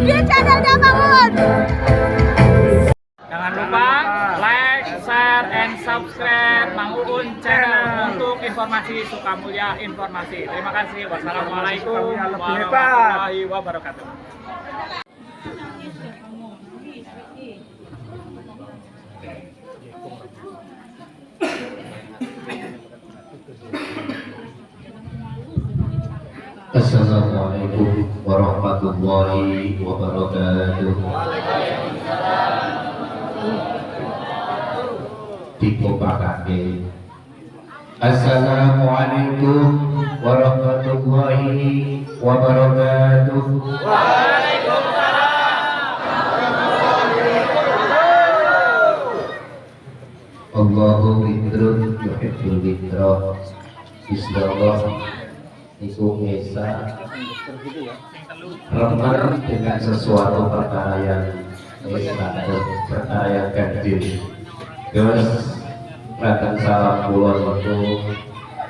di channelnya Bang Uun. Jangan lupa like, share, and subscribe Mang Uun channel untuk informasi Sukamulya informasi. Terima kasih. Wassalamualaikum warahmatullahi wabarakatuh. Assalamualaikum warahmatullahi wabarakatuh. Dikopakake. Assalamualaikum warahmatullahi wabarakatuh. Allahu witrun yuhibbul witra. Bismillah. Iku Esa remar dengan sesuatu perkara yang perkara yang ganjil. Terus datang salam kulon itu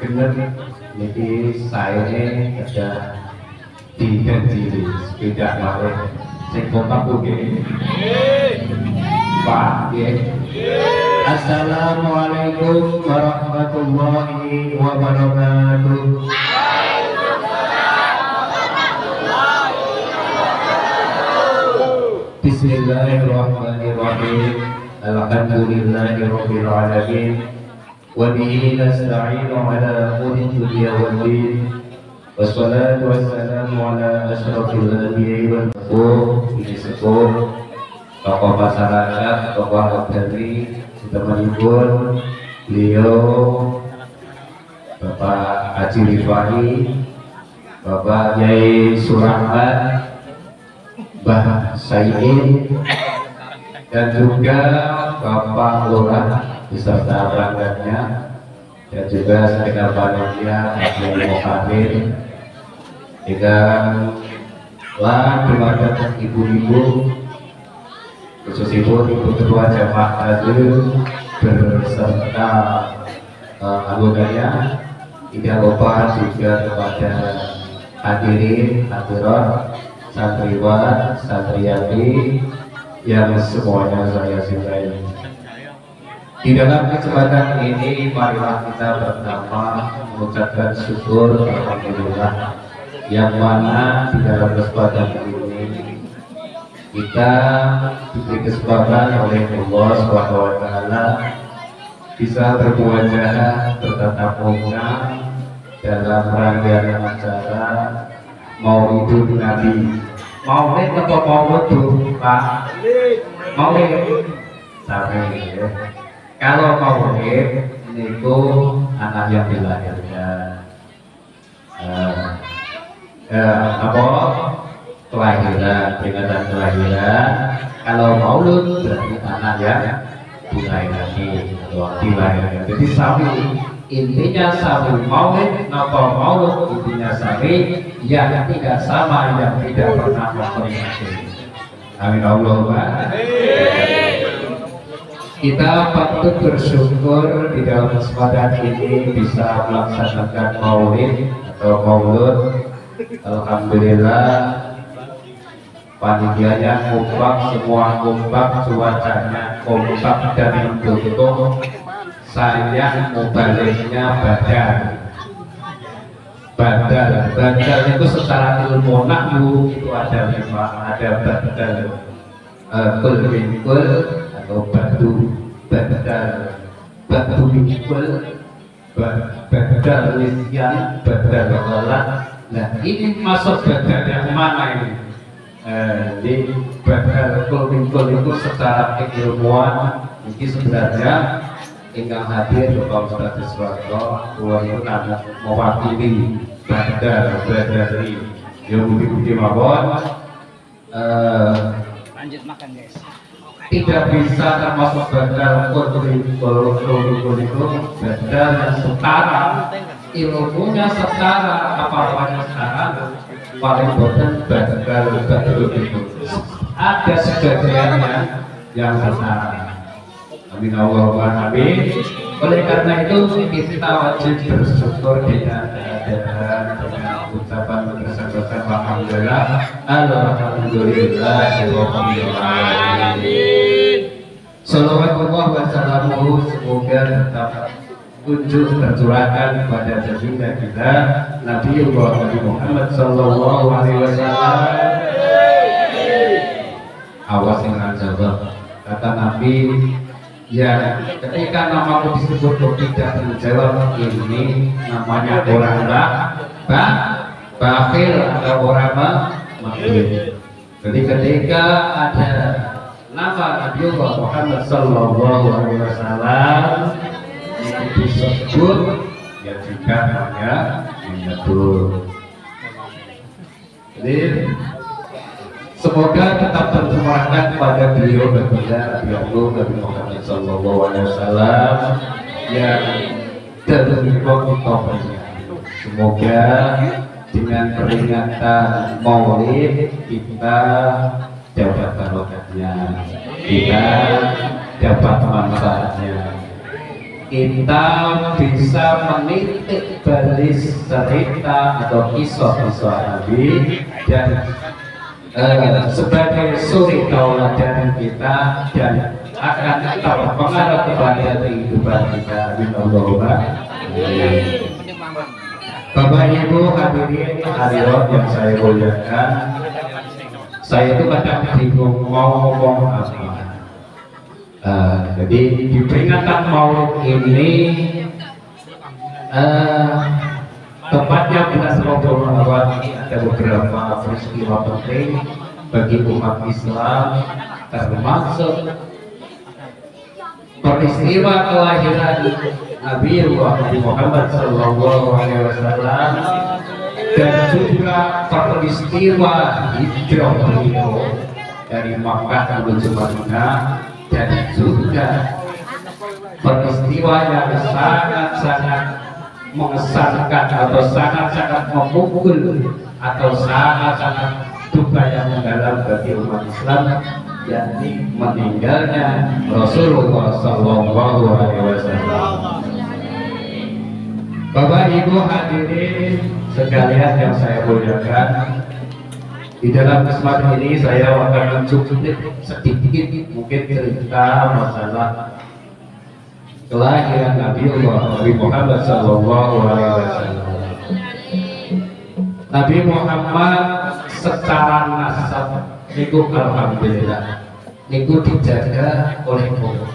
bener niki saya ini ada diganjili tidak malih sing kompak nggih Pak nggih. Assalamualaikum warahmatullahi wabarakatuh. Bismillahirrahmanirrahim. Alhamdulillahirabbil alamin. Wa bihi nasta'inu ala umuri dunya wad din. Wassalatu wassalamu ala asyrafil anbiya'i wal mursalin. Ini sepuh tokoh masyarakat, tokoh agami temanipun beliau Bapak Haji Rifani, Bapak Yai Surahman, Mbah Sayyid, dan juga Bapak Lurah beserta perangkatnya, dan juga segenap panitia Abdul Muhammad, dan keluarga ibu-ibu, khususipun ibu ketua jamaah Tajul beserta anggotanya. Tidak lupa juga kepada hadirin hadirat, santriwan, santriyati yang semuanya saya cintai. Di dalam kesempatan ini marilah kita bersama mengucapkan syukur alhamdulillah, yang mana di dalam kesempatan ini kita diberi kesempatan oleh Allah SWT bisa bermuajah bertatap muka dalam rangkaian acara Maulidun Nabi. Maulid apa maulid tuh Pak? Maulid sampai ya. Kalau maulid itu anak yang dilahirkan, apa kelahiran, peringatan kelahiran. Kalau maulud berarti anak yang dilahirkan atau dilahirkan. Jadi sami intinya sami maulid napa maulud intinya sami yang tidak sama, yang tidak pernah memperingati. Amin Allahumma. Kita patut bersyukur di dalam kesempatan ini bisa melaksanakan maulid atau maulud. Alhamdulillah panitianya kompak, semua kompak, cuacanya kompak dan mendukung. Saya mubaliknya badal itu secara ilmu nahwu itu ada 5, ada badal kul minkul atau badal minkul, badal nisyan, badal ghalat. Nah ini masuk badal yang mana ini? Di badal kul minkul itu secara keilmuan ini sebenarnya ingkang hadir Bapak Ustaz Iswarto pun anak mewakili badari yang budi-budi mawon. Lanjut makan guys. Tidak bisa termasuk badal kurikulum itu badal yang setara, ilmunya setara, apa-apanya setara, paling boten badal itu ada sebagiannya yang setara. Amin Allahumma amin. Oleh karena itu kita wajib bersyukur dengan ucapan bersama-sama Alhamdulillahirabbil alamin. Salawatullah wa salamuhu semoga tetap kunjung tercurahkan pada baginda kita Nabiullah Nabi Muhammad sallallahu alaihi wasallam. Awas dengan jawab kata Nabi, ya ketika namaku disebut kok tidak menjawab, ini namanya orang bakhil atau orang makhluk. Jadi ketika ada nama Nabiullah Muhammad sallallahu alaihi wasallam disebut, ya juga namanya menyebut. Jadi semoga tetap tercurahkan pada beliau baginda Nabi Muhammad sallallahu alaihi wasallam yang terus. Semoga dengan peringatan Maulid kita dapat barokahnya, kita dapat manfaatnya, kita bisa menitik baris cerita atau kisah-kisah Nabi dan sebagai suri tauladan kita dan akan terpengaruh kepada kehidupan kita. Bapak Ibu hadirin hadirat yang saya muliakan, saya itu kadang bingung mau ngomong apa. Jadi di peringatan Maulid ini tepatnya bulan Ramadan ini ada beberapa peristiwa penting bagi umat Islam, termasuk peristiwa kelahiran Nabiullah Muhammad sallallahu alaihi wasallam dan juga peristiwa hijrah beliau dari Makkah menuju Madinah, dan juga peristiwa yang sangat-sangat mengesankan atau sangat-sangat memukul atau sangat-sangat duka yang mendalam bagi umat Islam, yakni meninggalnya Rasulullah sallallahu alaihi wasallam. Bapak Ibu hadirin sekalian yang saya muliakan, di dalam kesempatan ini saya akan mencukupi sedikit mungkin cerita masalah kelahiran Nabiullah Nabi Muhammad sallallahu alaihi wasallam. Nabi Muhammad secara nasab niku alhamdulillah niku dijaga oleh Allah.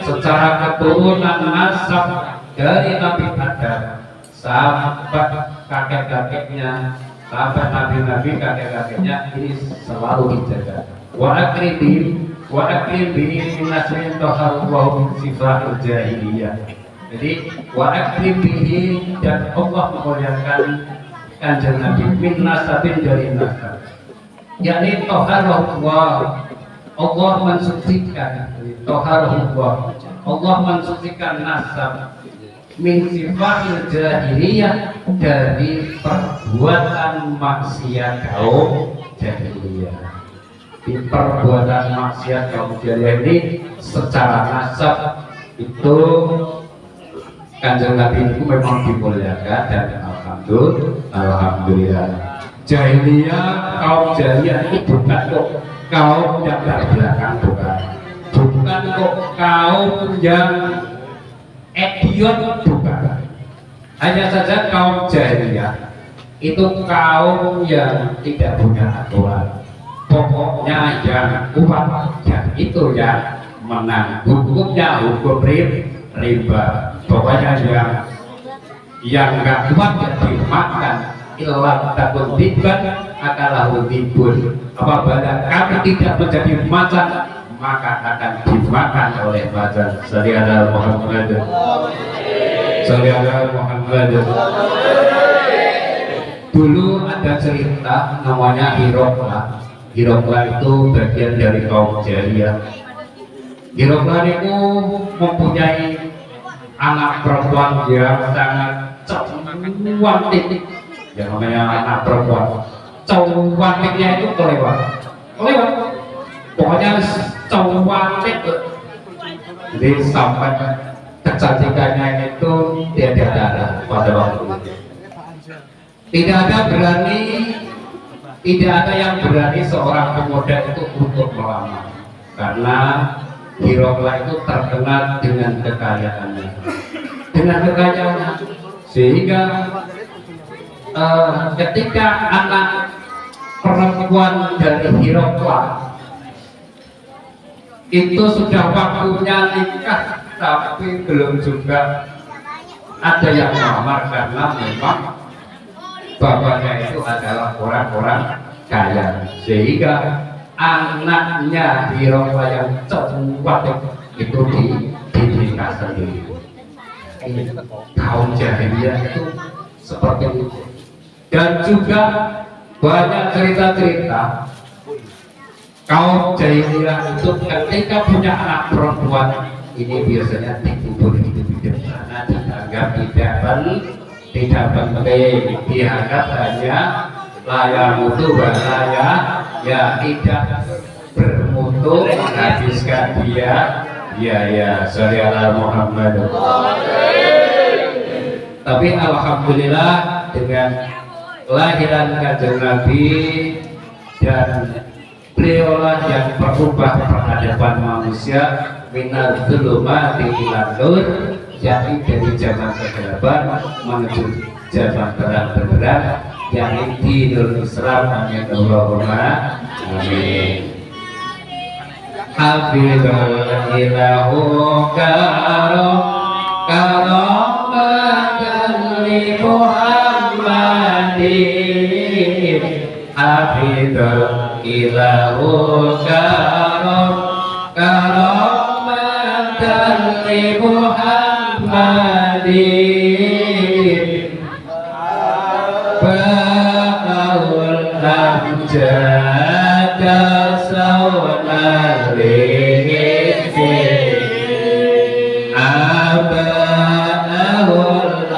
Secara keturunan nasab dari Nabi Adam sampai kakek-kakeknya, sampai nabi-nabi kakek-kakeknya ini selalu dijaga. Wa akrim bihi min nasrin taharruhu min sifatil jahiliyah. Jadi wa akrim bihi, dan Allah memuliakan kanjeng Nabi min nasabin, dari nasab, yakni taharruhu, Allah mensucikan taharruhu, Allah mensucikan nasab min sifatil jahiliyah, dari perbuatan maksiat kaum jahiliyah. Di perbuatan maksiat kaum jahiliyah ini secara nasab itu kanjeng Nabi itu memang dimuliakan, dan alhamdulillah. Jahiliyah, kaum jahiliyah itu bukan kok kaum yang terbelakang, bukan kok kaum yang idiot, bukan. Hanya saja kaum jahiliyah itu kaum yang tidak punya aturan. Pokoknya yang kuat, yang itu yang menang. Hukumnya hukum riba. Pokoknya yang nggak kuat ya dimakan. Ilah takut tiban akalahu tibun. Apabila kami tidak menjadi macan, maka akan dimakan oleh macan. Salli ala Muhammad. Salli ala Muhammad. Dulu ada cerita namanya Hirokla. Hirokla itu bagian dari kaum jahiliyah. Hirokla itu mempunyai anak perempuan yang sangat cantik. Yang namanya anak perempuan, cantiknya itu kelewat. Pokoknya cantik. Jadi sampai kecantikannya itu tiada darah pada waktu itu. Tidak ada berani Tidak ada yang berani seorang pemuda itu untuk melamar, karena Hirokla itu terkenal dengan kekayaannya, sehingga ketika anak perempuan dari Hirokla itu sudah waktunya nikah, tapi belum juga ada yang melamar karena memang bapaknya itu adalah orang-orang kaya, sehingga anaknya Hirokla yang cantik itu dinikah sendiri. Kaum jahiliyah itu seperti itu. Dan juga banyak cerita-cerita kaum jahiliyah itu ketika punya anak perempuan ini biasanya dikubur hidup-hidup karena dianggap tidak penting, dianggap hanya layak mutu ya tidak bermutu, menghabiskan dia ya Sallallahu Muhammad. Tapi alhamdulillah dengan kelahiran Kanjeng Nabi dan beliaulah yang berubah peradaban manusia minar zulumati ilan nur, yakni dari zaman kegelapan menuju zaman terang benderang, yakni dinul Islam. Amin Allahumma amin. Hafizul ilahu karamatan li Muhammadin, hafizul ilahu karamatan li Muhammadin, ba'ul amjada sawna lihi, aba'ul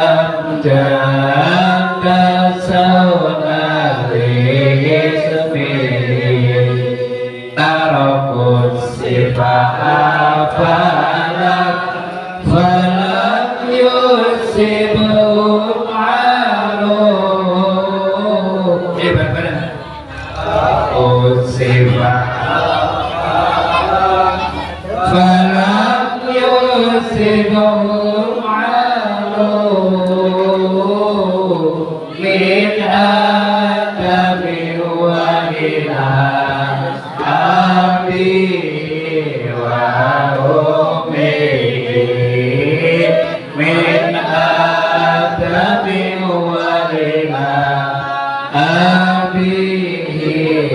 amjada sawna lihi semihi, tarakut sifat falak falam yusibum alu, sifat falam yusibum alu, min adami wa ila abi wa ummi, min adami wa ila abi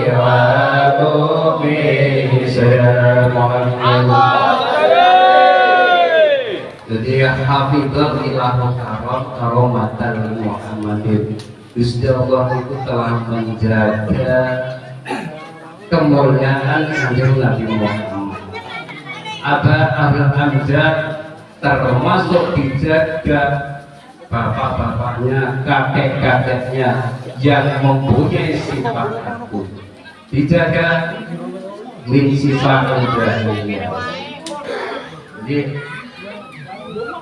wa ummi. Jadi hafizul ilahu karomatan Muhammadin, Gusti Allah itu telah menjaga kemuliaan Kanjeng Nabi Muhammad. Aba'ul amjad termasuk dijaga bapak-bapaknya, kakek-kakeknya yang mempunyai sifat takut, dijaga min sifat jahiliyah. Jadi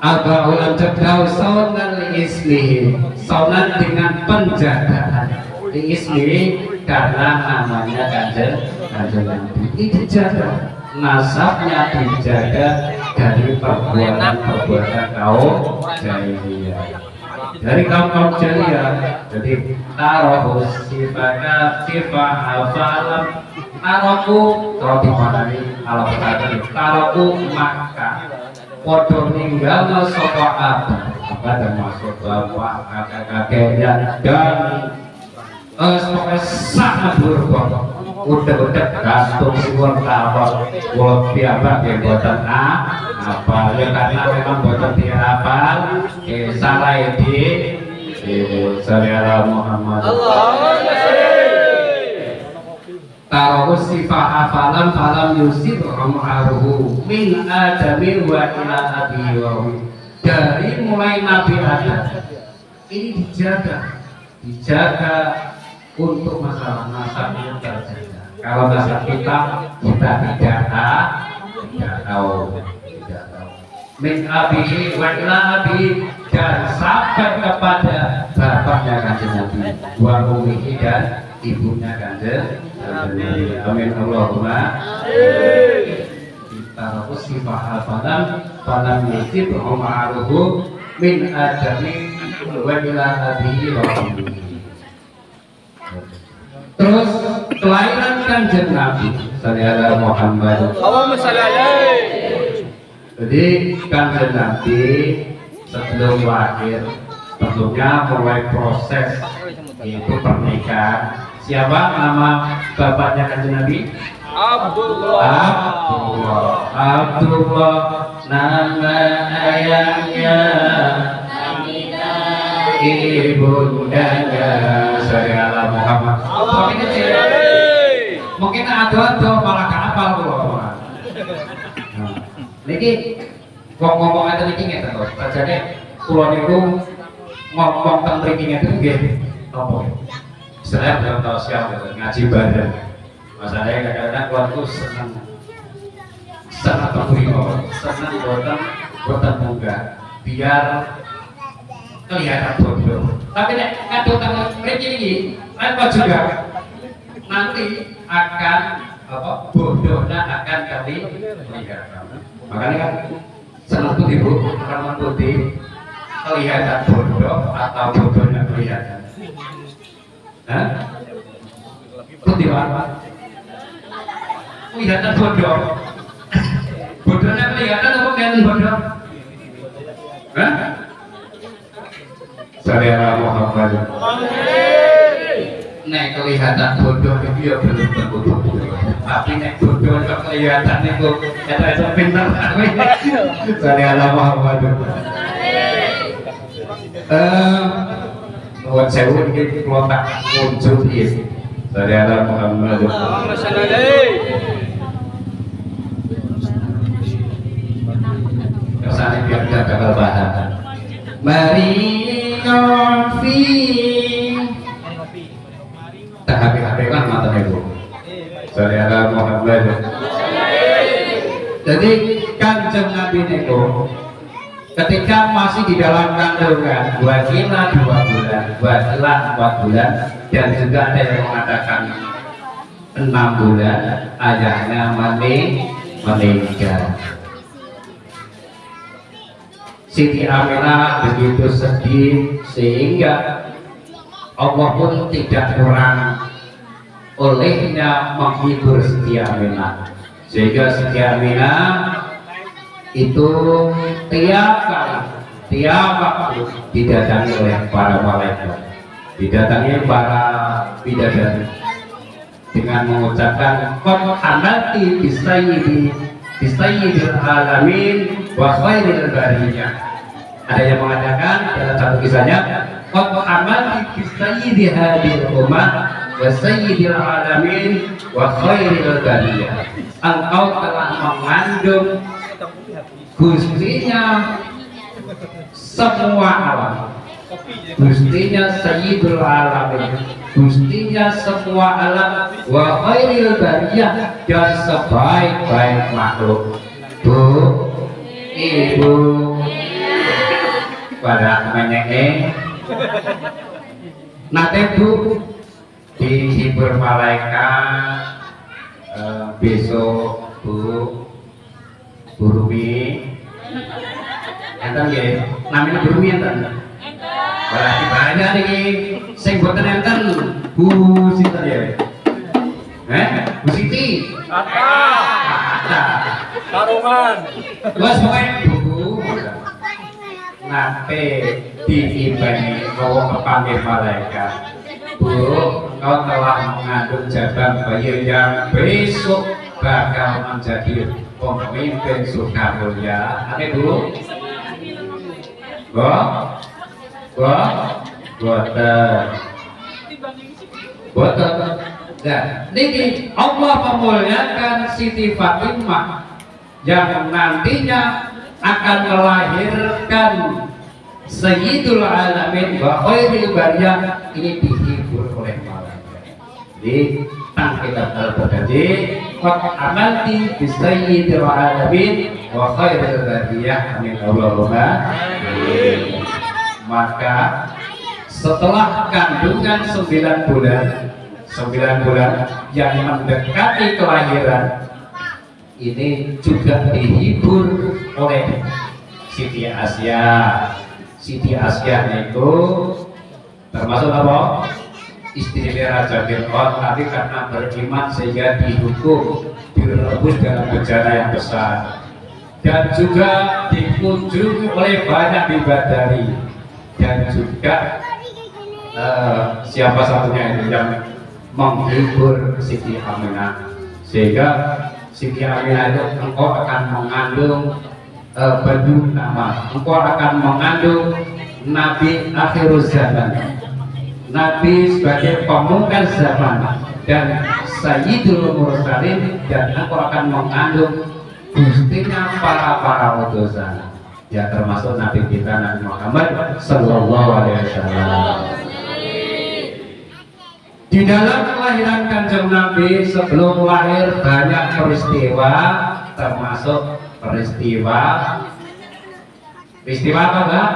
Aba'ul amjad kau saunan li ismihi, saunan dengan penjagaan li ismihi karena namanya Kanjeng Nabi. Ini dijaga, nasabnya dijaga dari perbuatan kaum jahiliyah, dari kaum jahiliyah. Jadi tarohus sifaka sifah hafalam taroku, kalau dimaknani kalau tadi taroku maka podo ninggal sopo apa termasuk bapak kakek-kakeknya dan pokoknya sangat berubah. Udah gantung siwon tawar wong piyambak nggih boten apa ya, karena memang boten dihafal salah di Sallallahu Muhammad. Taruh sifat hafalan falam yusib amruhu min adamin wa ila abi wa, dari mulai Nabi Adam ini dijaga untuk masalah nasabnya terjaga. Kalau nasab kita tidak tahu. Min abihi wa ila abi, dan sampai kepada bapak bapaknya Kanjeng Nabi, wa ummihi dan ibunya Kanjeng Nabi. Amin Allahumma kita usifah falam yusib ma'ruhu min adami wa ila abihi wa ummihi. Terus kelahiran Kanjeng Nabi sallallahu Muhammad. Allahumma shalli alaihi. Jadi Kanjeng Nabi sebelum lahir tentunya mulai proses yaitu pernikahan. Siapa nama bapaknya Kanjeng Nabi? Abdullah nama ayahnya Aminah ibundanya Sayyidina Muhammad. Mungkin ada malah gak apal kula. Niki ngomong ngeten iki ngeten to. Sajane kula niku ngomong teng mriki ngeten nggih napa? Saya belum tahu siapa ngaji bareng. Masalahnya kadang-kadang kula tuh senang terima, senang boten munggah biar kelihatan bodoh. Tapi nek kadung teng mriki iki apa juga nanti akan bodohnya akan kami lihat. Makanya kan senang putih bu, karena putih kelihatan bodoh atau bodohnya kelihatan. Hah? Putih apa? Kelihatan bodoh. Bodohnya kelihatan apa kelihatan bodoh? Hah? Saudara Muhammad. Nek kelihatan bodoh itu ya belum tentu bodoh. Tapi nek bodoh kok kelihatan itu kata pintar. Saudara Muhammad. Nuwun sewu iki kula tak muncul iki. Saudara Muhammad. Kesannya biar tidak gagal paham. Mari ngopi. Tak HP-HP kan mata ibu. Saudara Muhammad. Jadi Kanjeng Nabi niku ketika masih di dalam kandungan wakila 2 bulan, wakila 4 bulan, dan juga ada yang mengatakan 6 bulan ayahnya meninggal. Siti Aminah begitu sedih sehingga Allah pun tidak kurang olehnya menghibur Siti Aminah, sehingga Siti Aminah itu tiap waktu didatangi oleh para malaikat, didatangi para bidadari dengan mengucapkan qad amalti bisayyidil alamin wa khairil bariyah. Ada yang mengatakan dalam satu kisahnya qad amalti bisayyidi hadhil ummah wa sayyidil alamin wa khairil bariyah. Engkau telah mengandung gustinya semua alam, gustinya sayyidul alamin, gustinya semua alam, wa khairil bariyah, dan sebaik-baik makhluk. Bu, ibu pada menyengeng nate bu dihibur malaikat. Besok bu Burumi enten nggih, namanya Burumi enten. Berarti banyak niki sing boten enten Bu sinten ya? Bu Siti. Ada. Karungan. Wes pokoke Bu. Nate diimbangi bawa kepanggih malaikat. Bu, kau telah mengandung jaban bayi yang besok bakal menjadi pemimpin surga mulia. Ane Bu? Boten. Nah, niki Allah memuliakan Siti Fatimah yang nantinya akan melahirkan Sayyidul Alamin wa khairil bariyah. Ini dihibur oleh malaikat. Jadi kita berjanji qad amalti bi sayyidil alamin wa khairil bariyah. Amin Allahumma. Maka setelah kandungan 9 bulan yang mendekati kelahiran, ini juga dihibur oleh Siti Asiyah. Siti Asiyah itu termasuk apa? Istri Raja Fir'aun, tapi karena beriman sehingga dihukum, direbus dalam bencana yang besar, dan juga dikunjungi oleh banyak bidadari, dan juga siapa satunya itu yang menghibur Siti Aminah, sehingga Siti Aminah itu engkau akan mengandung badu nama, engkau akan mengandung Nabi akhir zaman, Nabi sebagai pemungkas zaman, dan Sayyidul Mursalin, dan engkau akan mengandung gustinya para utusan, ya termasuk Nabi kita Nabi Muhammad Sallallahu Alaihi Wasallam. Di dalam kelahiran Kanjeng Nabi sebelum lahir banyak peristiwa, termasuk peristiwa apa enggak?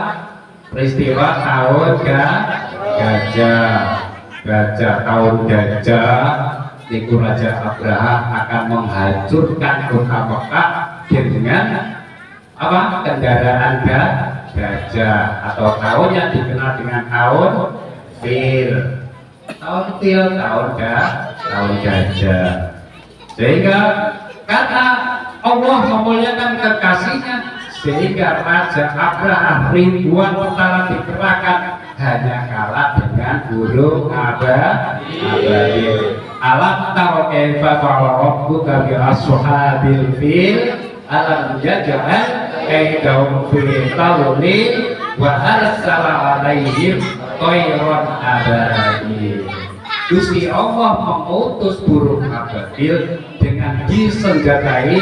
Peristiwa tahun gajah tahun gajah. Niku Raja Abraha akan menghancurkan kota Mekah dengan apa? Kendaraan gajah, atau tahunnya dikenal dengan tahun Fil. Tahun gajah. Sehingga karena Allah memuliakan kekasihnya, sehingga Raja Abraha ribuan tentara dikerahkan, hanya kalah dengan burung ababil. Alam taro kaifa fa'ala rabbuka bi ashabil fil alam yaj'al kaidahum fi tadlil wa arsala 'alaihim tayran ababil. Gusti Allah mengutus burung ababil dengan disenjatai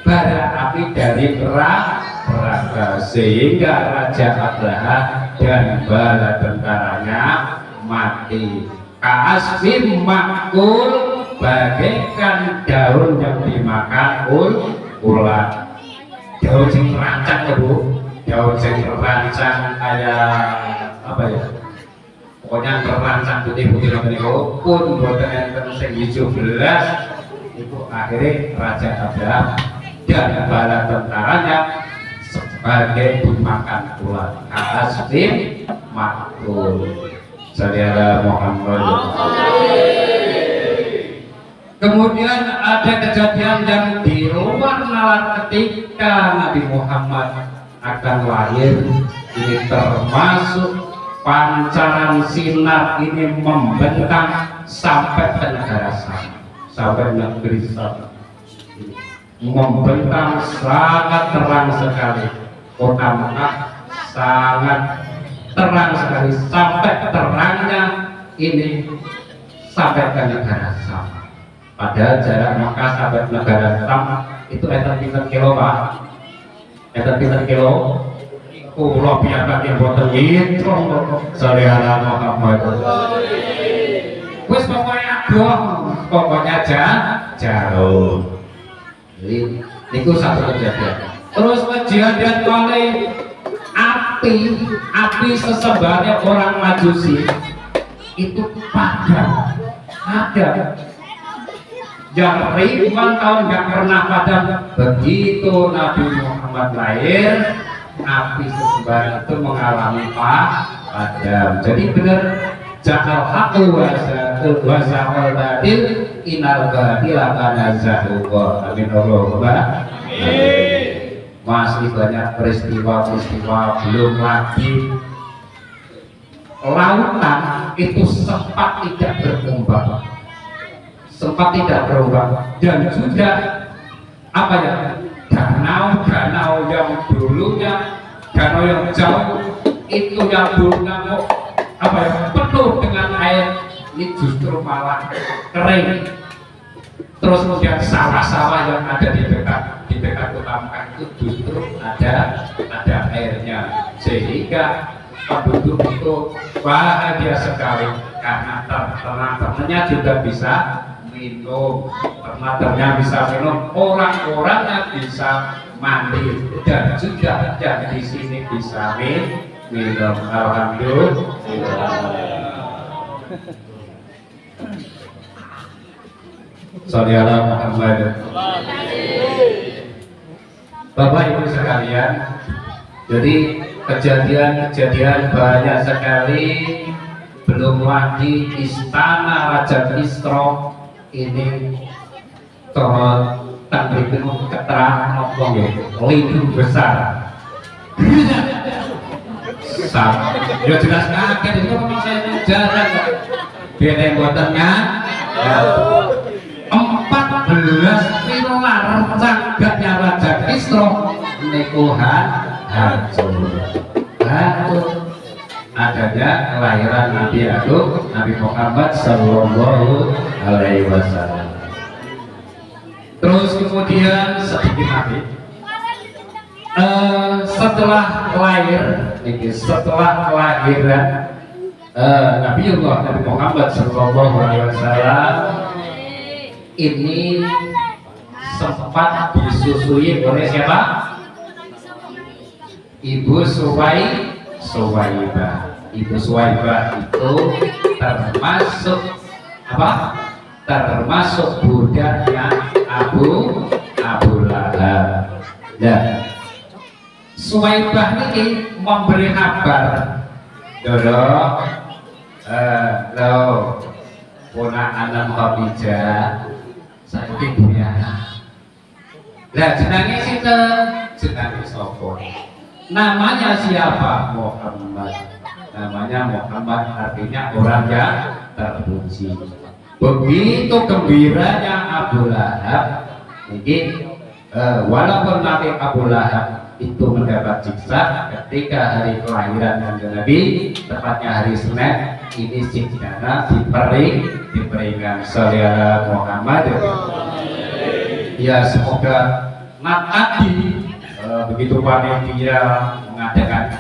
bara api dari neraka, sehingga Raja Abraha dan bala tentaranya mati. Ka'asfin makul, bagaikan daun yang dimakan ulat. Daun yang terancang ya Bu, daun yang terancang kayak apa ya, pokoknya terancang putih-putih nanti pun buatan enten sing hijau belas itu akhirnya Raja Abraha dan bala tentaranya sebagai dimakan ulat. Ka'asfin makul. Saudara Muhammad. Kemudian ada kejadian yang di luar nalar ketika Nabi Muhammad akan lahir. Ini termasuk pancaran sinar ini membentang sampai ke negara Sam, sampai negeri Sam. Membentang sangat terang sekali. Kota Mekah sangat terang sekali, sampai terangnya ini sampai ke negara Sam. Padahal jarak Mekah sampai negara Sam itu pinten kilo Pak? Pinten kilo? Pulau piyambak yang boten ngitung salihana Muhammad. Wis pokoknya dong, pokoknya jauh. Jadi niku satu kejadian. Terus kejadian kali api sesembarnya orang Majusi itu padam, ada yang ribuan tahun nggak pernah padam. Begitu Nabi Muhammad lahir, api sesembar itu mengalami padam. Jadi benar, jakal haqqu wa zaqal batil innal batila kana zahuqa. Amin Allahumma amin. Masih banyak peristiwa-peristiwa, belum lagi lautan itu sempat tidak berkembang, dan juga apa ya, danau yang dulunya danau yang jauh itu yang dulunya apa ya, penuh dengan air, ini justru malah kering. Terus kemudian sawah-sawah yang ada di dekat kota Mekah itu justru ada airnya, sehingga penduduk itu bahagia sekali karena ternak-ternaknya juga bisa minum, ternak-ternaknya bisa minum, orang-orangnya bisa mandi, dan juga yang di sini bisa minum. Alhamdulillah. Sholli ala Muhammad. Bapak Ibu sekalian, jadi kejadian-kejadian banyak sekali. Belum lagi istana Raja Kisra ini tanggung penuh keterangan ngomong ya, lindung besar. Ya jelas kaget itu memang saya jalan beda buatannya. 14 pilar cagatnya Raja Kisra nikuhan hancur. Adanya kelahiran Nabi Agung Nabi Muhammad Sallallahu Alaihi Wasallam. Terus kemudian sedikit lagi setelah lahir, setelah kelahiran Nabiullah Nabi Muhammad Sallallahu Alaihi Wasallam ini sempat disusui oleh siapa? Ibu Suwaibah. Ibu Suwaibah itu termasuk apa? Termasuk budaknya Abu Lahab. Nah, Suwaibah ini memberi kabar, Doro, lo ponakan Khadijah, saya ya. Lah jenenge sinten? Jenenge sapa? Namanya siapa? Muhammad. Namanya Muhammad, artinya orang yang terpuji. Begitu gembiranya Abu Lahab ini, walaupun Nabi Abu Lahab itu mendapat siksa ketika hari kelahiran Kanjeng Nabi, tepatnya hari Senin, ini siksanya diberikan saudara Muhammad. Ya semoga nanti begitu panitia mengadakan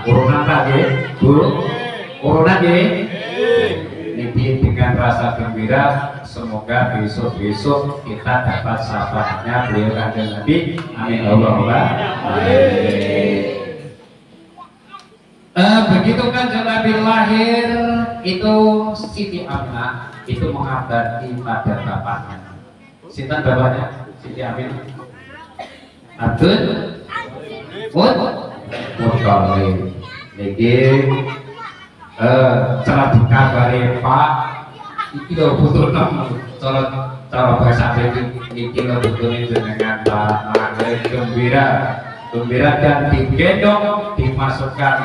urunan lagi, urunan ini dengan rasa gembira, semoga besok kita dapat syafaatnya beliau Kanjeng Nabi. Amin Allahumma amin. Begitu Kanjeng Nabi lahir, itu Siti Aminah itu mengabdi pada bapaknya. Sinten bapaknya? Siti Aminah Abdul Muthalib. Niki cara dikabari Pak iki lho butuh cara bahasa iki lho butuh jenengan Pak gembira dan digendong dimasukkan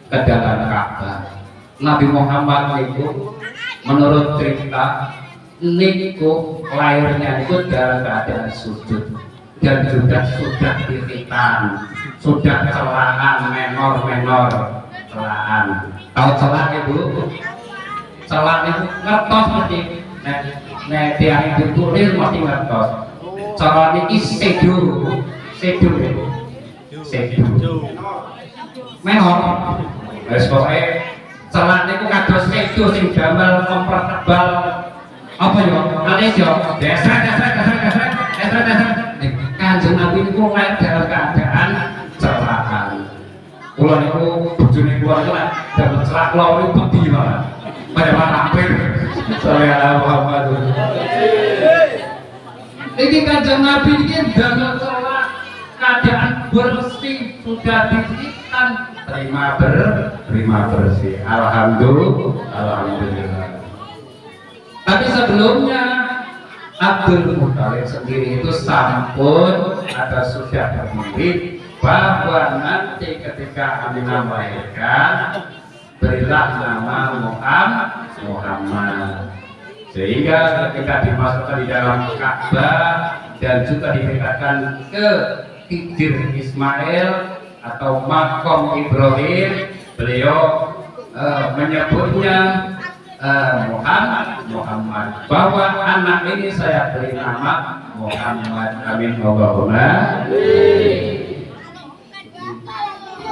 ke dalam Ka'bah. Nabi Muhammad itu menurut cerita niku lahirnya itu dalam keadaan sujud dan sudah diritan, sudah celaan menor celaan. Tahu celaan itu? Celaan itu ngertos mesti nek tiang ditulis mesti ngertos. Celaan iki sedur menor. Wis pokoke celaan niku kados sedur sing damel mempertebal apa yo? Ane yo desret. Kanjeng Nabi niku lair dalam keadaan celaan. Kula niku bojone kula niku dapat celak kula niku pedhi malah. Pada hampir sallallahu alaihi wasallam. Iki Kanjeng Nabi iki dalam celak keadaan bersih, sudah diberikan terima bersih. Alhamdulillah. Tapi sebelumnya Abdul Muthalib sendiri itu sampun ada sudah berdiri bahwa nanti ketika Aminah melahirkan berilah nama Muhammad, sehingga ketika dimasukkan di dalam Ka'bah dan juga dipindahkan ke Hijr Ismail atau Makom Ibrahim, beliau menyebutnya Muhammad, bahwa anak ini saya beri nama Muhammad. Amin Allahumma.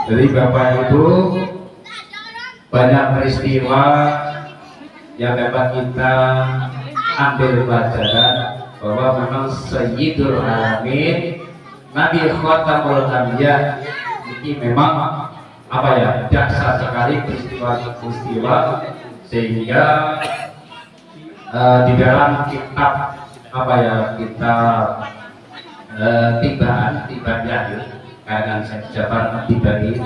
Jadi Bapak Ibu, banyak peristiwa yang dapat kita ambil pelajaran bahwa memang Sayyidul Alamin Nabi Khatamul Anbiya ini memang apa ya, dahsyat sekali peristiwa-peristiwa sehingga di dalam kitab apa ya, kitab Tibaniyah karangan Syekh Ja'far At-Tibani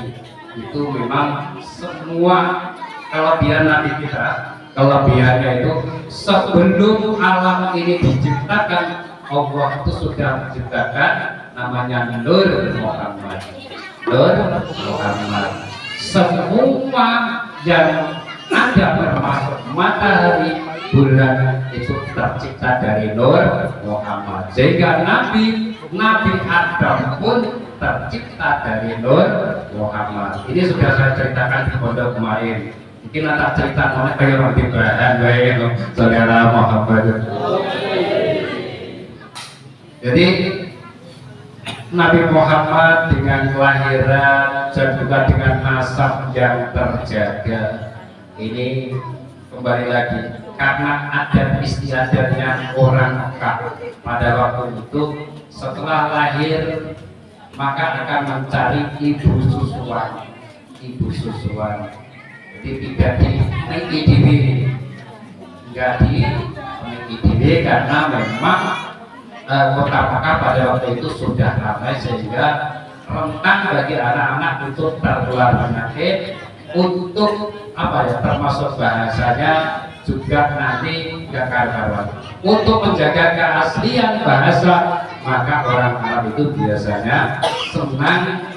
itu memang semua kelebihan Nabi kita, kelebihannya itu sebelum alam ini diciptakan, Allah itu sudah menciptakan namanya Nur Muhammad. Nur Muhammad. Semua yang ada termasuk matahari, bulan itu tercipta dari Nur Muhammad. Sehingga Nabi Adam pun tercipta dari Nur Muhammad. Ini sudah saya ceritakan di pondok kemarin. Mungkin tak cerita oleh kayak orang Ibrahim, baik saudara Muhammad. Jadi Nabi Muhammad dengan kelahiran dan juga dengan nasab yang terjaga ini kembali lagi karena adat istiadatnya orang Mekah pada waktu itu, setelah lahir maka akan mencari ibu susuan. Jadi tidak dimiliki diri, enggak dimiliki diri karena memang kota Mekah pada waktu itu sudah ramai sehingga rentan bagi anak-anak untuk tertular penyakit, untuk apa ya, termasuk bahasanya juga nanti gak karuan. Untuk menjaga keaslian bahasa, maka orang Arab itu biasanya senang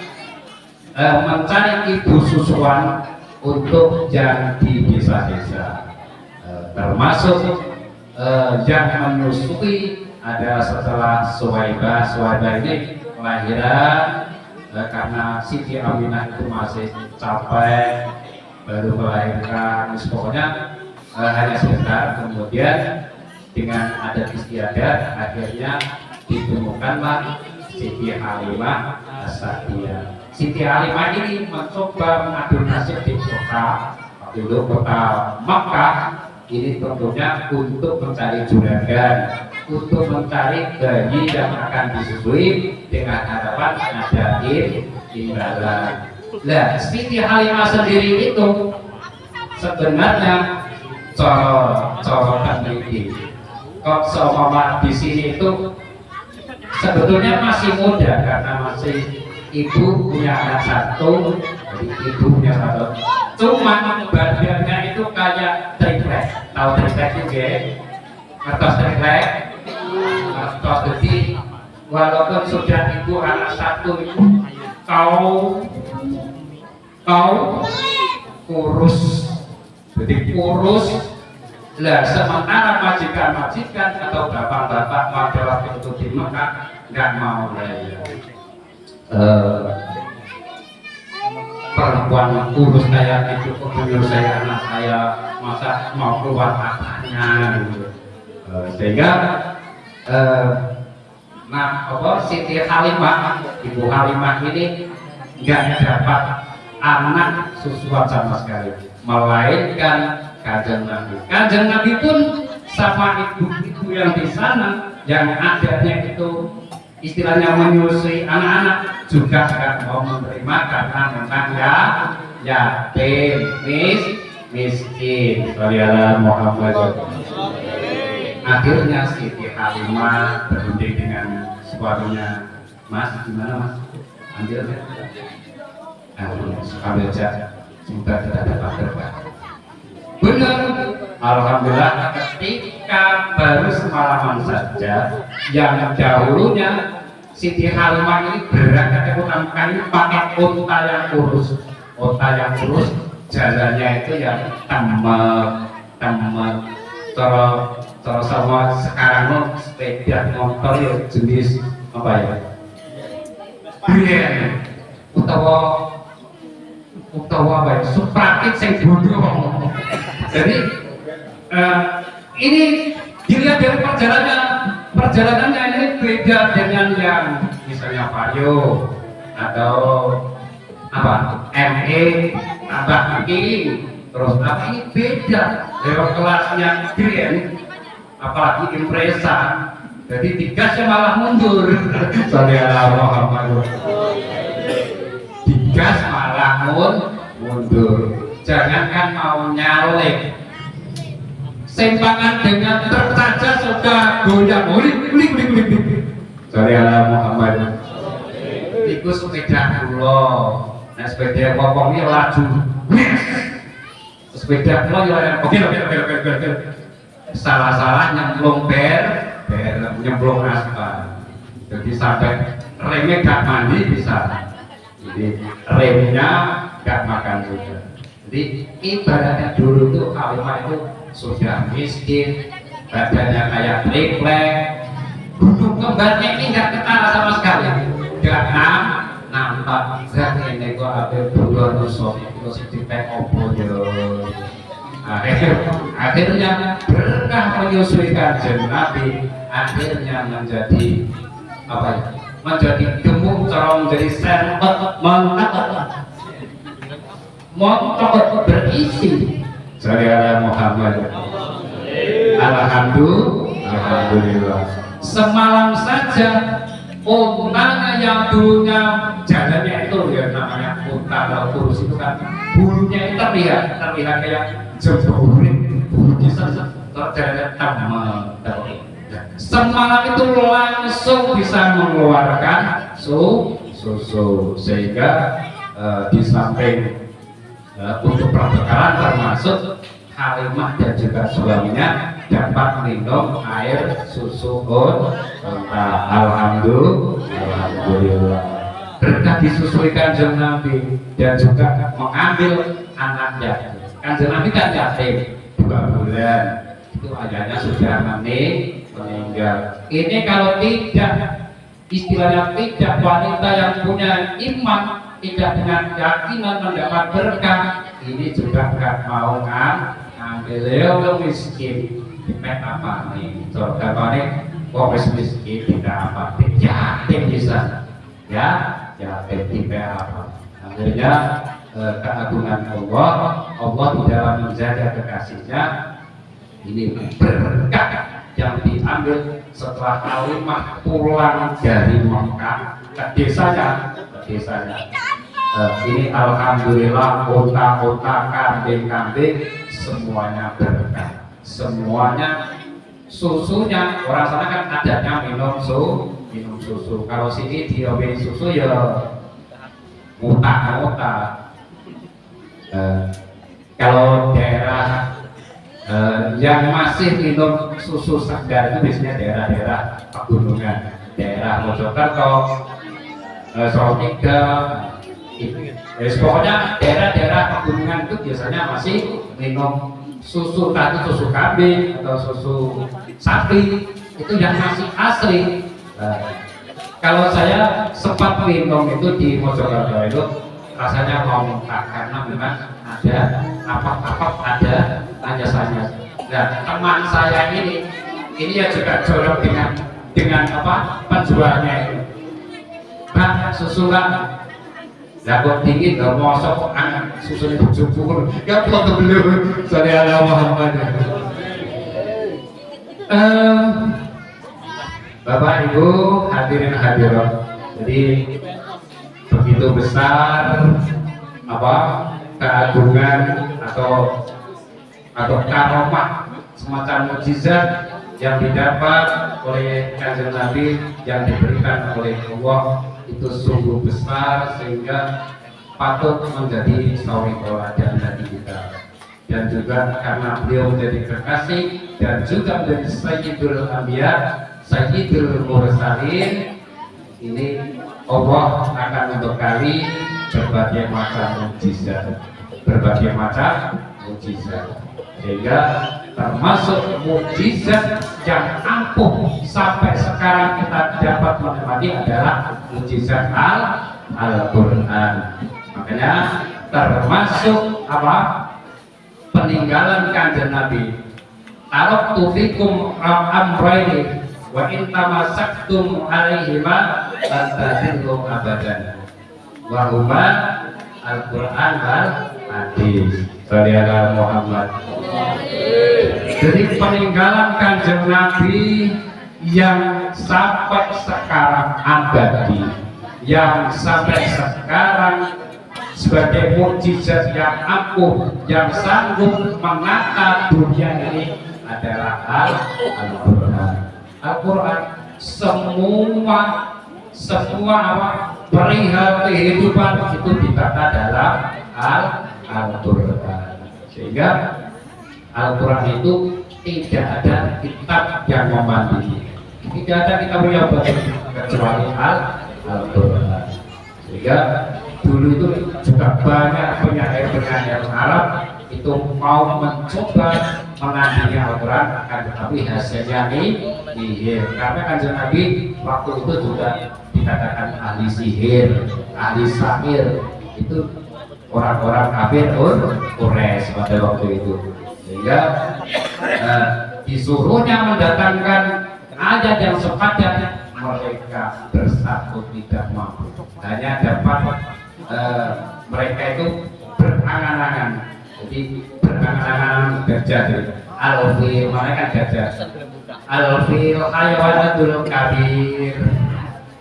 mencari ibu susuan untuk yang di desa-desa, termasuk yang menyusui ada setelah Suwaibah ini kelahiran karena Siti Aminah itu masih capek baru melahirkan, pokoknya hanya sebentar, kemudian dengan adat istiadat akhirnya ditemukanlah Siti Halimah As-Sa'diyah. Siti Halimah ini mencoba mengadu nasib di kota Makkah ini tentunya untuk mencari juragan, untuk mencari bayi yang akan disusui dengan harapan ada imbalan. Nah, Siti Halimah sendiri itu sebenarnya corotan ini kok seumpama di sini itu sebetulnya masih muda karena masih ibu punya anak satu, jadi ibu punya satu. Cuma badannya itu kayak triplek, tahu triplek juga? Kertas triplek, kertas jadi walaupun sudah ibu anak satu itu kau kurus, jadi kurus. Lah sementara majikan-majikan atau bapak-bapak pada waktu itu di Mekah nggak mau ya. Perempuan kurus kayak itu punya saya, anak saya masa mau keluar apanya gitu. Sehingga Siti Halimah, Ibu Halimah ini nggak dapat anak susuan sama sekali, melainkan Kanjeng Nabi. Kanjeng Nabi pun sama ibu-ibu yang di sana yang adanya itu istilahnya menyusui anak-anak juga nggak mau menerima karena memang ya yatim, miskin. Saudara Muhammad. Akhirnya Siti Halimah berunding dengan suaminya. Mas, gimana Mas? Ambil ya. Ambil aja. Semoga tidak dapat berkah. Benar, alhamdulillah ketika baru semalaman saja yang dahulunya Siti Halimah ini berangkat ke kali pakai unta yang kurus, jalannya itu yang temet. Kalau sama sekarang sepeda motor ya jenis apa ya? Brand utawa apa ya? Suprakit sing bodoh. Jadi ini dilihat dari perjalanannya ini beda dengan yang misalnya Vario atau apa ME tambah ini terus apa, ini beda lewat kelasnya Grand, apalagi Impresa, jadi digasnya malah mundur. Saudara Muhammad, digas malah mundur. Jangankan mau nyalek, sempangan dengan truk saja sudah goyang. Ulik. Sorry ala Muhammad. Iku sepeda kula. Nah sepeda popong ini laju. Sepeda kula ya oke. Salah nyemplung nyemplung aspal. Jadi sampai remnya gak mandi bisa. Jadi remnya gak makan juga. Jadi ibaratnya dulu tuh Halimah itu sudah miskin, badannya kayak triplek, gunung kembarnya ini nggak ketara sama sekali, nggak nampak. Zat ini kok ada dua nusuk itu sedikit opo yo. Akhirnya berkah menyusui kanjeng Nabi, akhirnya menjadi apa ya? Menjadi gemuk, corong, menjadi serpet, montok berisi. Saudara Muhammad. Alhamdulillah. Semalam saja untanya yang dulunya jalannya itu ya namanya unta atau kurus itu kan bulunya itu terlihat kayak jemburin, bulu kisah terjalan tamat. Semalam itu langsung bisa mengeluarkan susu sehingga di samping untuk perbekalan termasuk Halimah dan juga suaminya dapat minum air susu unta. Alhamdulillah. Berkah disusui kanjeng Nabi dan juga mengambil anaknya. Kanjeng Nabi kan yatim 2 bulan. Itu ayahnya sudah meninggal. Ini kalau tidak istilahnya tidak wanita yang punya iman, tidak dengan keyakinan mendapat berkah, ini juga nggak mau ngambil yang miskin. Dipet apa nih? Coba nih, kok miskin tidak apa? Yatim bisa, ya yatim tidak apa? Akhirnya keagungan Allah di dalam menjaga kekasihnya ini berkah yang diambil setelah Halimah pulang dari Mekah ke desanya. Ini alhamdulillah unta-unta, kambing-kambing semuanya berkah, semuanya susunya. Orang sana kan adanya minum susu. Kalau sini diomelin susu ya muta. Kalau daerah yang masih minum susu segar itu biasanya daerah-daerah pegunungan, daerah Mojokerto, Salatiga, pokoknya daerah-daerah pegunungan itu biasanya masih minum susu, tadi susu kambing atau susu sapi itu yang masih asli. Kalau saya sempat minum itu di Mojokerto itu rasanya mau muntah karena memang ada apa-apa, ada tanya-tanya. Nah, teman saya ini ya juga jorok dengan apa penjualnya itu. Nah, susu lah. Lah kok dingin nggak mosok anak susunya bujur-bujur. Ya foto belum. Saudara Muhammad. Bapak Ibu hadirin hadirat. Jadi begitu besar apa keagungan atau karomah semacam mukjizat yang didapat oleh kanjeng Nabi yang diberikan oleh Allah itu sungguh besar sehingga patut menjadi suri teladan bagi kita. Dan juga karena beliau menjadi kekasih dan juga menjadi Sayyidul Anbiya, Sayyidul Mursalin, ini Allah akan membekali berbagai macam mukjizat, sehingga termasuk mukjizat yang ampuh sampai sekarang kita dapat menikmati adalah mukjizat Al-Quran. Makanya termasuk apa? Peninggalan kanjeng Nabi. Taraktu fikum amrayni wa in tamassaktum alaihima lan tadillu abadan. Wa huma Al-Quran wal hadis. Saudara Muhammad. Jadi peninggalan kanjeng Nabi yang sampai sekarang abadi, yang sampai sekarang sebagai mukjizat yang ampuh yang sanggup menata dunia ini adalah Al-Quran. Al-Quran semua perihal kehidupan itu ditata dalam Al-Quran. Sehingga Al-Quran itu tidak ada kitab yang membandingi. Tidak ada kitab yang berbanding kecuali Al-Quran. Sehingga dulu itu juga banyak penyair-penyair Arab itu mau mencoba menandingi Al-Quran, akan tetapi hasilnya nihil. Karena Kanjeng Nabi waktu itu juga dikatakan ahli sihir, ahli sahir, itu orang-orang kafir Quraisy pada waktu itu. Sehingga disuruhnya mendatangkan ayat yang sepadan, mereka bersatu tidak mampu. Hanya dapat mereka itu berangan-angan. Jadi berangan-angan gajah. Al-fil, mana kan gajah. Al-fil hayawanatul kabir,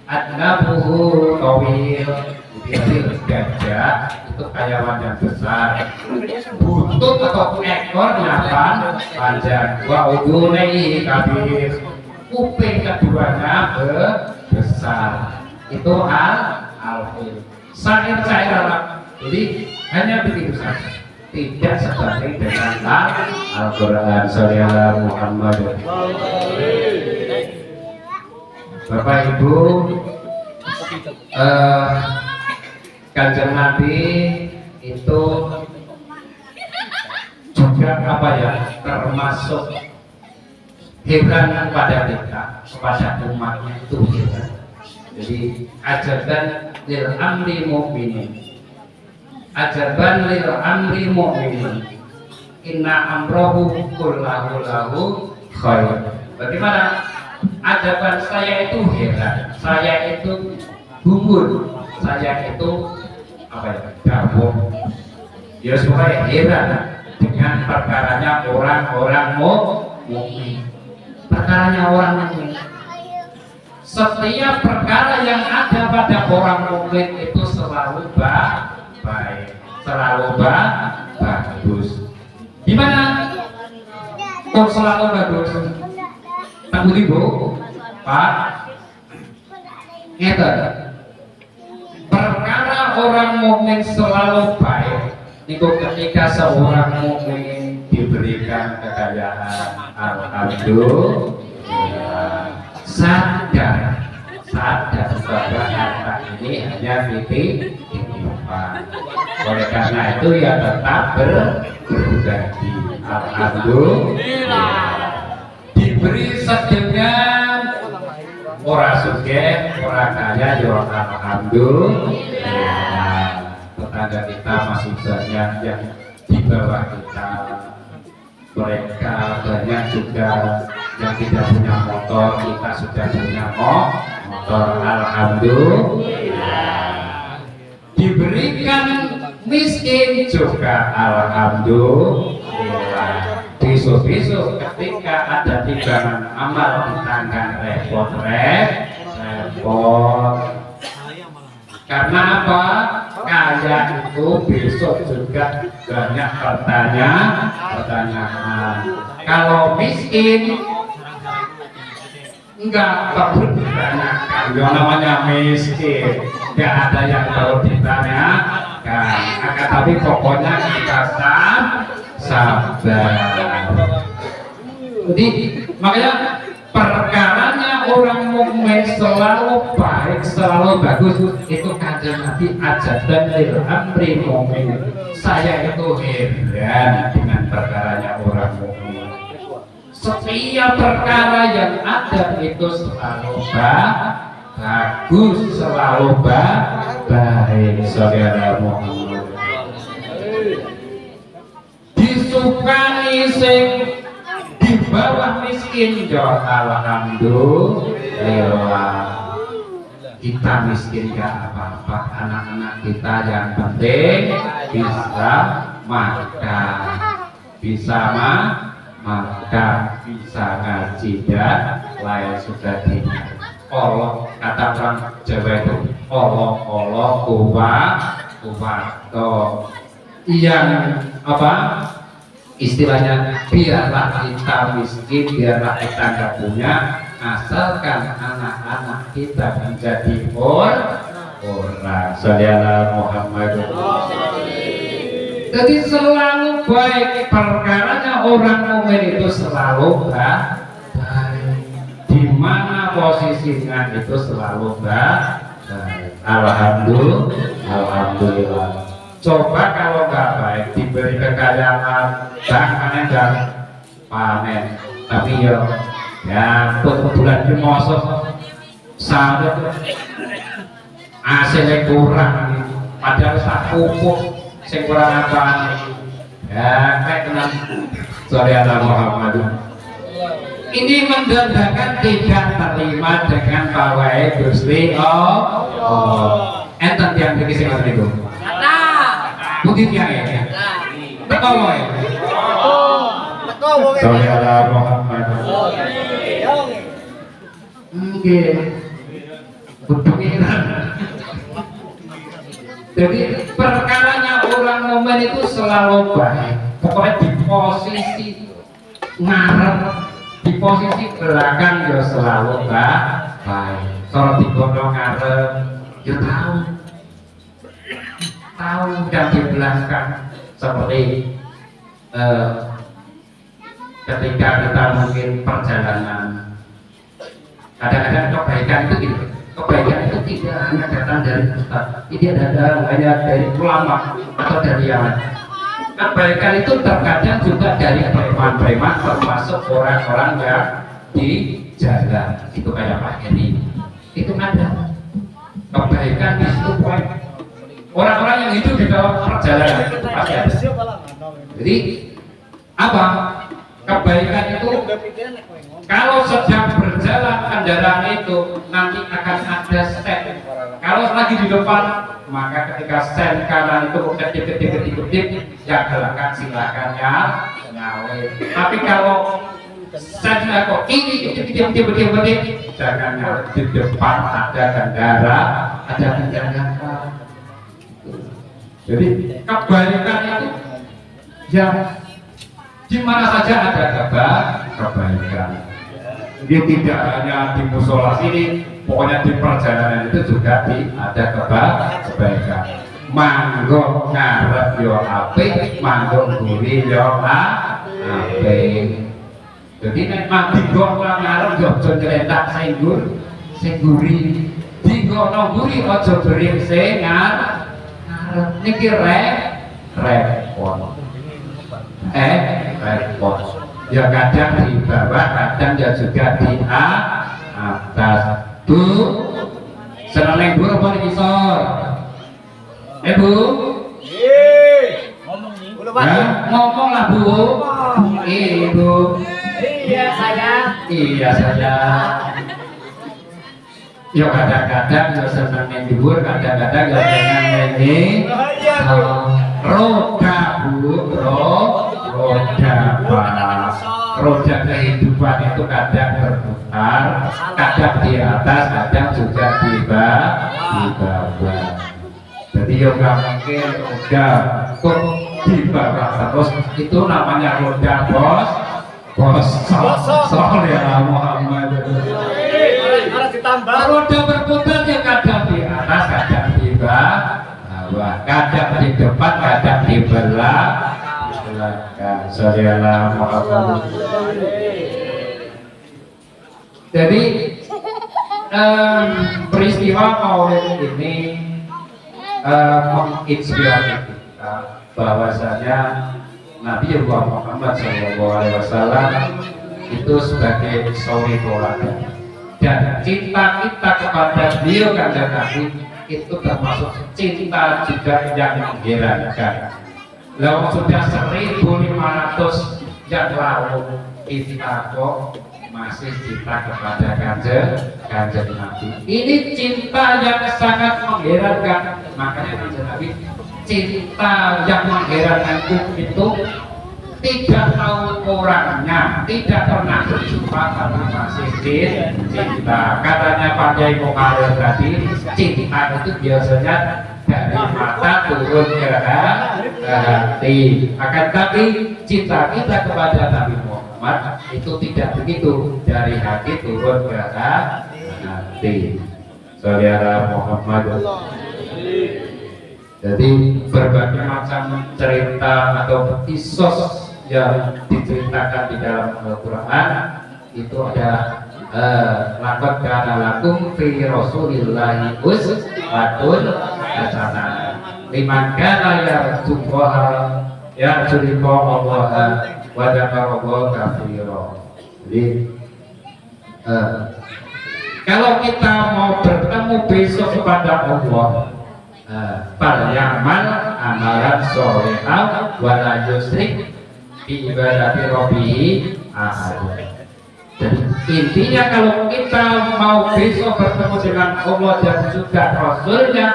adnabuhu tawil. Jadi gajah itu hayawan yang besar. Buntut atau ekornya panjang. Wa udunai kabir. Kuping keduanya besar. Itu al-fil. Syair-syair Arab. Jadi hanya begitu saja. Tidak sebanding dengan Al-Quran. Sallallahu Muhammad. Bapak Ibu, Kanjeng Nabi itu juga termasuk heran kepada kita, kepada umatnya itu heran. Jadi ajaban lil amri mu'minin, ajaban lil amri mu'minin, inna amrohu kullahu lahu khair. Bagaimana? Ajaban saya itu heran, saya itu gugur, saya itu gabung. Ya supaya heran dengan perkaranya orang-orang mukmin. Perkaranya orang mukmin. Setiap perkara yang ada pada orang mukmin itu selalu baik, selalu bagus. Gimana? Kok selalu bagus? Tangguh Ibu, Pak. Ngeten. Perkara orang mukmin selalu baik. Itu ketika seorang mukmin diberikan kekayaan, alhamdulillah, sadar bahwa harta ini hanya titipan. Oleh karena itu ya tetap berbagi, alhamdulillah. Diberi sedengan, ora sugih, ora kaya, ya alhamdulillah. Tetangga kita masih banyak yang di bawah kita, mereka banyak juga yang tidak punya motor, kita sudah punya motor, alhamdulillah. Diberikan miskin juga alhamdulillah. Besok-besok ketika ada timbangan amal di tangan repot. Karena apa? Kaya itu besok juga banyak pertanyaan. Kalau miskin enggak perlu ditanyakan. Yang namanya miskin, enggak ada yang perlu ditanyakan. Tapi pokoknya kita sabar. Jadi makanya perkaranya orang mukmin selalu baik, selalu bagus. Itu Kanjeng Nabi ajaban lil amri mukmin. Saya itu heran dengan perkaranya orang mukmin. Setiap perkara yang ada itu selalu bagus, selalu baik. Saudara Muhammad disukani sing di bawah miskin, ya alhamdulillah. Kita miskin gak apa-apa, anak-anak kita yang penting bisa makan, bisa bisa ngaji dan lain sebagainya. Allah, kata orang Jawa itu, Allah Soeharto yang apa istilahnya, biarlah kita miskin, biarlah kita nggak punya, asalkan anak-anak kita menjadi orang. Sallallahu Muhammad. Jadi selalu baik, perkaranya orang mukmin itu selalu baik. Di mana posisinya itu selalu baik. Alhamdulillah. Coba kalau nggak baik, diberi kekayaan, bahkan enggak panen, tapi ya bulan di mosok sangat hasilnya kurang, padahal sak pupuk sing kurang apa ya kayak tenang. Sallallahu Muhammad. Ini mendandakan tidak terima dengan pawai Gusti Allah. Enten yang dikisi ngerti itu. Mungkin ya. Teko wae. Sallallahu Muhammad. Nggih. Kudukiran. Jadi perkaranya orang mukmin itu selalu baik. Pokoknya di posisi ngarep, di posisi belakang ya selalu baik. Kalau di gondong ngarep, ya tahu dan di belakang seperti ketika kita mungkin perjalanan, kadang-kadang kebaikan itu gitu. Kebaikan itu tidak hanya datang dari ustaz, tidak datang hanya dari ulama atau dari yang lain. Kebaikan itu terkadang juga dari preman-preman, termasuk orang-orang yang di jalan. Itu kayak Pak Heri, itu ada kebaikan di situ. Orang-orang yang hidup di dalam perjalanan pasti ada. Jadi apa? Kebaikan itu kalau sedang berjalan kendaraan itu nanti akan ada sen. Kalau lagi di depan, maka ketika sen kanan itu ketip yang belakang silakan nyalip. Tapi kalau sen kok ini ketip jangan nyalip. Di depan ada kendaraan. Jadi kebaikan itu yang di mana saja ada kebaikan. Dia tidak hanya di musola sini, pokoknya di perjalanan itu juga ada kebaikan. Manggo ngarep yo apik, manggo guri yo apik. Jadi nek mati kok ngarep yo aja nylentak sing guri. Dinggono guri aja bering sing ngarep. Niki repot. Repot. Ya kadang di bawah, kadang ya juga di atas. Bu, seneng bu apa di kisor? Bu? Ngomong lah bu. Ibu. Iya saya. Ya kadang-kadang ya seneng libur, kadang-kadang ya seneng ini. Roda bu, roda kehidupan itu kadang berputar, kadang di atas, kadang juga di bawah. Jadi ya nggak mungkin roda kok di bawah terus, itu namanya roda bos. Sallallahu Muhammad. Roda berputar ya kadang di atas, kadang di bawah, kadang di depan, kadang di belakang. Sallallahu Muhammad. Jadi peristiwa Maulid ini menginspirasi kita bahwasanya Nabi Muhammad SAW itu sebagai suri toladan, dan cinta kita kepada beliau kanjeng Nabi itu termasuk cinta juga yang mengherankan. Lalu sudah 1.500 yang lalu kita kok masih cinta kepada kanjeng Nabi. Ini cinta yang sangat mengherankan. Makanya kanjeng Nabi, cinta yang mengherankan itu tidak tahu orangnya, tidak pernah berjumpa, tapi masih cinta. Katanya Pak Yai Mukarrir tadi, cinta itu biasanya dari mata turun ke hati. Akan tapi cinta kita kepada Nabi Muhammad itu tidak begitu, dari hati turun ke hati. Saudara Muhammad. Jadi berbagai macam cerita atau kisos yang diceritakan di dalam Al-Quran itu ada lakot kana lakum fi rasulillahi uswatun hasanah liman kana yarjuliqa Allah wa dzakarallaha katsira. Jadi kalau kita mau bertemu besok kepada Allah, fal ya'mal amalan sholihan wa la yusyrik bi ibadati rabbih ahad. Jadi intinya kalau kita mau besok bertemu dengan Allah dan juga Rasulnya,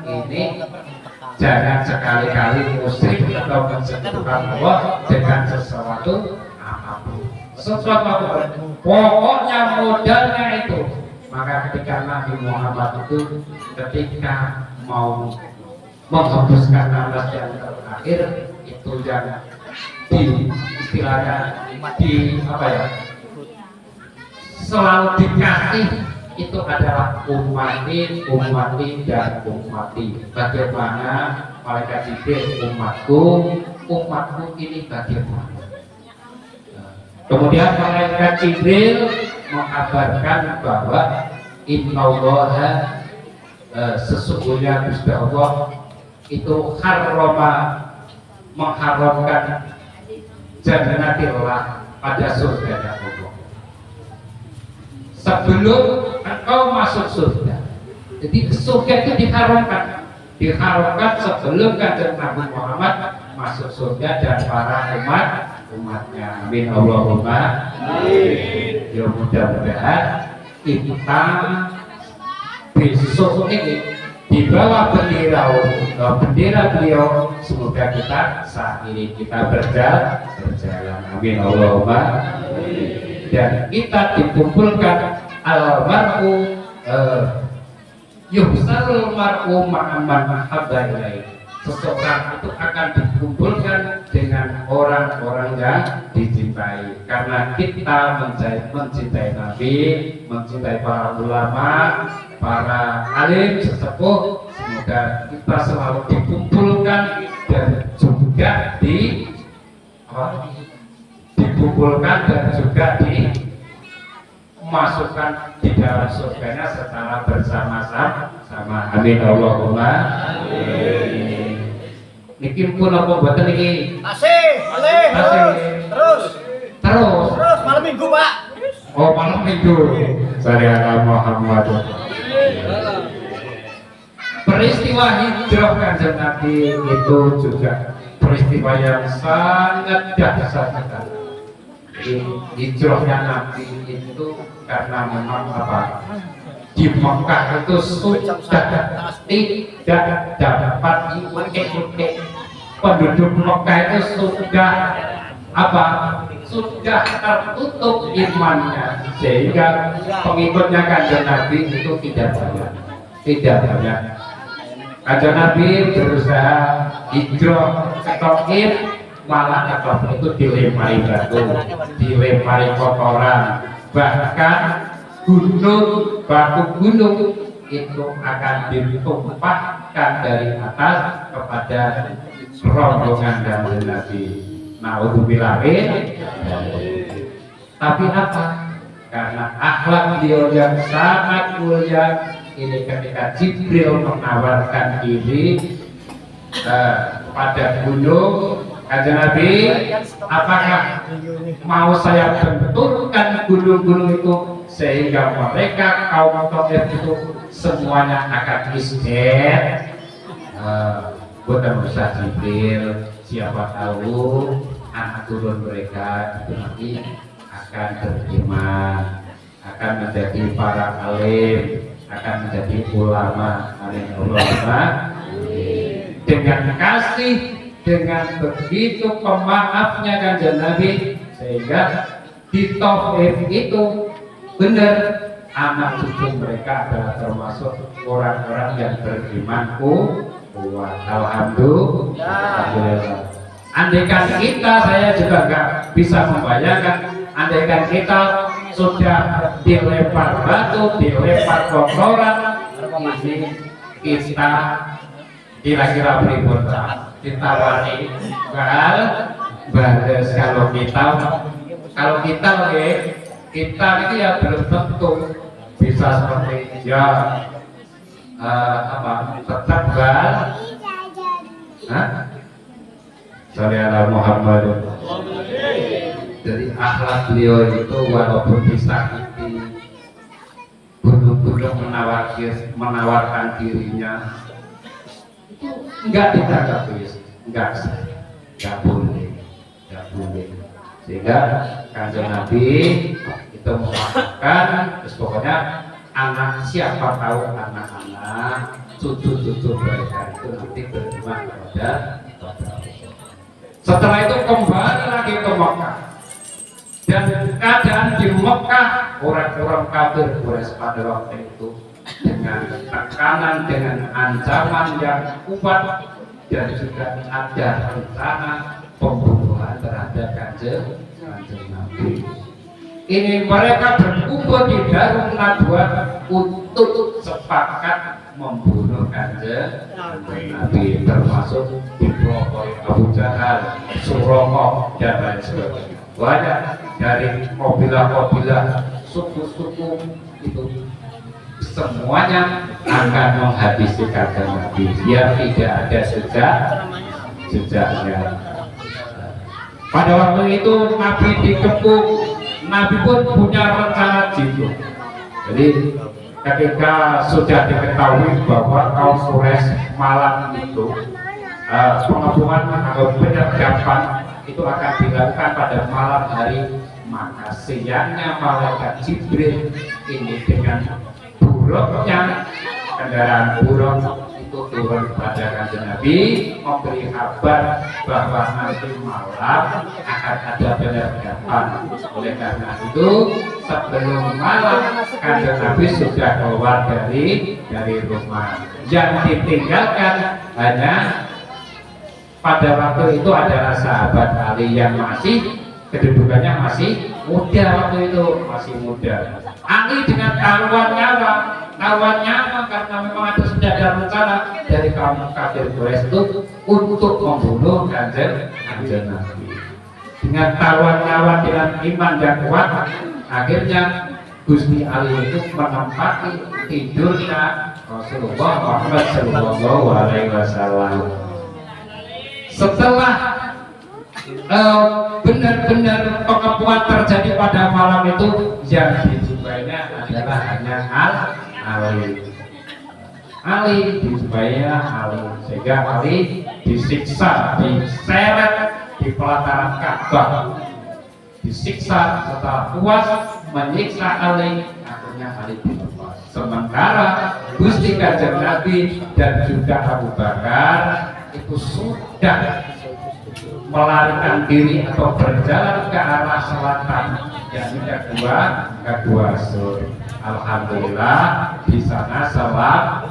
ini jangan sekali-kali musyrik atau mensekutukan Allah dengan sesuatu apapun. Sesuatu apapun, pokoknya modalnya itu. Maka ketika Nabi Muhammad itu ketika mau menghembuskan nafas yang terakhir itu yang di istilahnya di apa ya, selalu dikasih itu adalah ummati dan ummati. Bagaimana malaikat Jibril umatku ini bagaimana. Kemudian malaikat Jibril mengabarkan bahwa innallaha sesungguhnya Gusti Allah itu mengharamkan jannatillah pada surga Allah sebelum engkau masuk surga. Jadi surga itu diharamkan sebelum kanjeng Nabi Muhammad masuk surga dan para umatnya. Amin Allahumma amin. Ya mudah-mudahan kita besok ini di bawah bendera beliau, semoga kita saat ini kita berjalan. Amin Allahumma amin. Dan kita dikumpulkan almarhum yuhsarul mar'u ma'aman mahabba ilaih. Seseorang itu akan dikumpulkan dengan orang-orang yang dicintai, karena kita mencintai Nabi, mencintai para ulama, para alim sesepuh. Semoga kita selalu dikumpulkan dan juga dikumpulkan dan juga dimasukkan di dalam surganya secara bersama-sama. Amin Allahumma amin. Niki pun apa buatan niki? Masih. Terus malam minggu, Pak. Oh, malam minggu. Saudara Muhammad. Peristiwa hijrah kanjeng Nabi itu juga peristiwa yang sangat dahsyat sekali. Hijrahnya Nabi itu karena memang apa? Di Mekah itu sudah tidak dapat diikuti. Penduduk Mekah itu sudah apa? Sudah tertutup imannya, sehingga pengikutnya kanjeng Nabi itu tidak banyak. Kanjeng Nabi berusaha hijrah ke Taif, malah ke Taif itu dilempari batu, dilempari kotoran, bahkan batu gunung itu akan ditumpahkan dari atas kepada rombongan kanjeng Nabi. Naudzubillah. Tapi apa? Karena akhlak beliau yang sangat mulia, ini ketika Jibril menawarkan diri pada gunung, kanjeng Nabi, apakah mau saya benturkan gunung-gunung itu sehingga mereka kaum Taif itu semuanya akan miskin? Bukan usah Jibril, siapa tahu anak turun mereka itu nanti akan beriman, akan menjadi para alim, akan menjadi ulama. Amin Allahumma amin. Dengan kasih, dengan begitu pemaafnya kanjeng Nabi, sehingga di Taif itu benar anak cucu mereka adalah termasuk orang-orang yang beriman kuat. Alhamdulillah. Andaikan kita, saya juga nggak bisa membayangkan, andaikan kita sudah dilempar batu, dilempar kotoran, ini kita kira-kira berikut ditawari bagus. Kalau kita itu ya belum tentu bisa seperti ya tetap Sallallahu Muhammad. Jadi akhlak beliau itu walaupun disakiti, gunung-gunung menawarkan dirinya, enggak ditanggapi, enggak boleh. Sehingga Kanjeng Nabi itu mengatakan, pokoknya anak siapa tahu anak-anak, cucu-cucu mereka itu nanti beriman kepada Allah. Setelah itu kembali lagi ke Mekah, dan keadaan di Mekah orang-orang kafir Quraisy pada waktu itu dengan tekanan, dengan ancaman yang kuat, dan juga ada rencana pembunuhan terhadap Kanjeng Nabi. Ini mereka berkumpul di Darun Nadwa untuk sepakat membunuh Kanjeng Nabi, termasuk dipelopori Abu Jahal, Suraqah, dan lain sebagainya. Banyak dari kabilah-kabilah, suku-suku itu semuanya akan menghabisi Kanjeng Nabi biar tidak ada jejaknya. Pada waktu itu Nabi dikepung, Nabi pun punya rencana jitu. Jadi ketika sudah diketahui bahwa kaum Quraisy malam itu pengepungan atau penyergapan itu akan dilakukan pada malam hari, maka siangnya malaikat Jibril ini dengan buruknya kendaraan buruk itu turun pada Kanjeng Nabi memberi kabar bahwa nanti malam akan ada penyergapan. Oleh karena itu sebelum malam Kanjeng Nabi sudah keluar dari rumah. Yang ditinggalkan hanya pada waktu itu adalah sahabat Ali yang masih kedudukannya masih muda, waktu itu masih muda. Ali dengan taruhan nyawa karena memang ada sudah ada rencana dari kaum kafir Quraisy itu untuk membunuh Kanjeng Nabi. Dengan taruhan nyawa, dengan iman yang kuat, akhirnya Gusti Ali itu menempati tidurnya Rasulullah Muhammad Sallallahu Alaihi Wasallam. Setelah benar-benar pengepungan terjadi pada malam itu, yang dijumpainya adalah hanya Ali dijumpainya Ali, sehingga Ali disiksa, diseret di pelataran Ka'bah, disiksa. Setelah puas menyiksa Ali, akhirnya Ali dilepas. Sementara Gusti Kanjeng Nabi dan juga Abu Bakar itu sudah melarikan diri atau berjalan ke arah selatan, yang kedua sur. Alhamdulillah di sana selamat.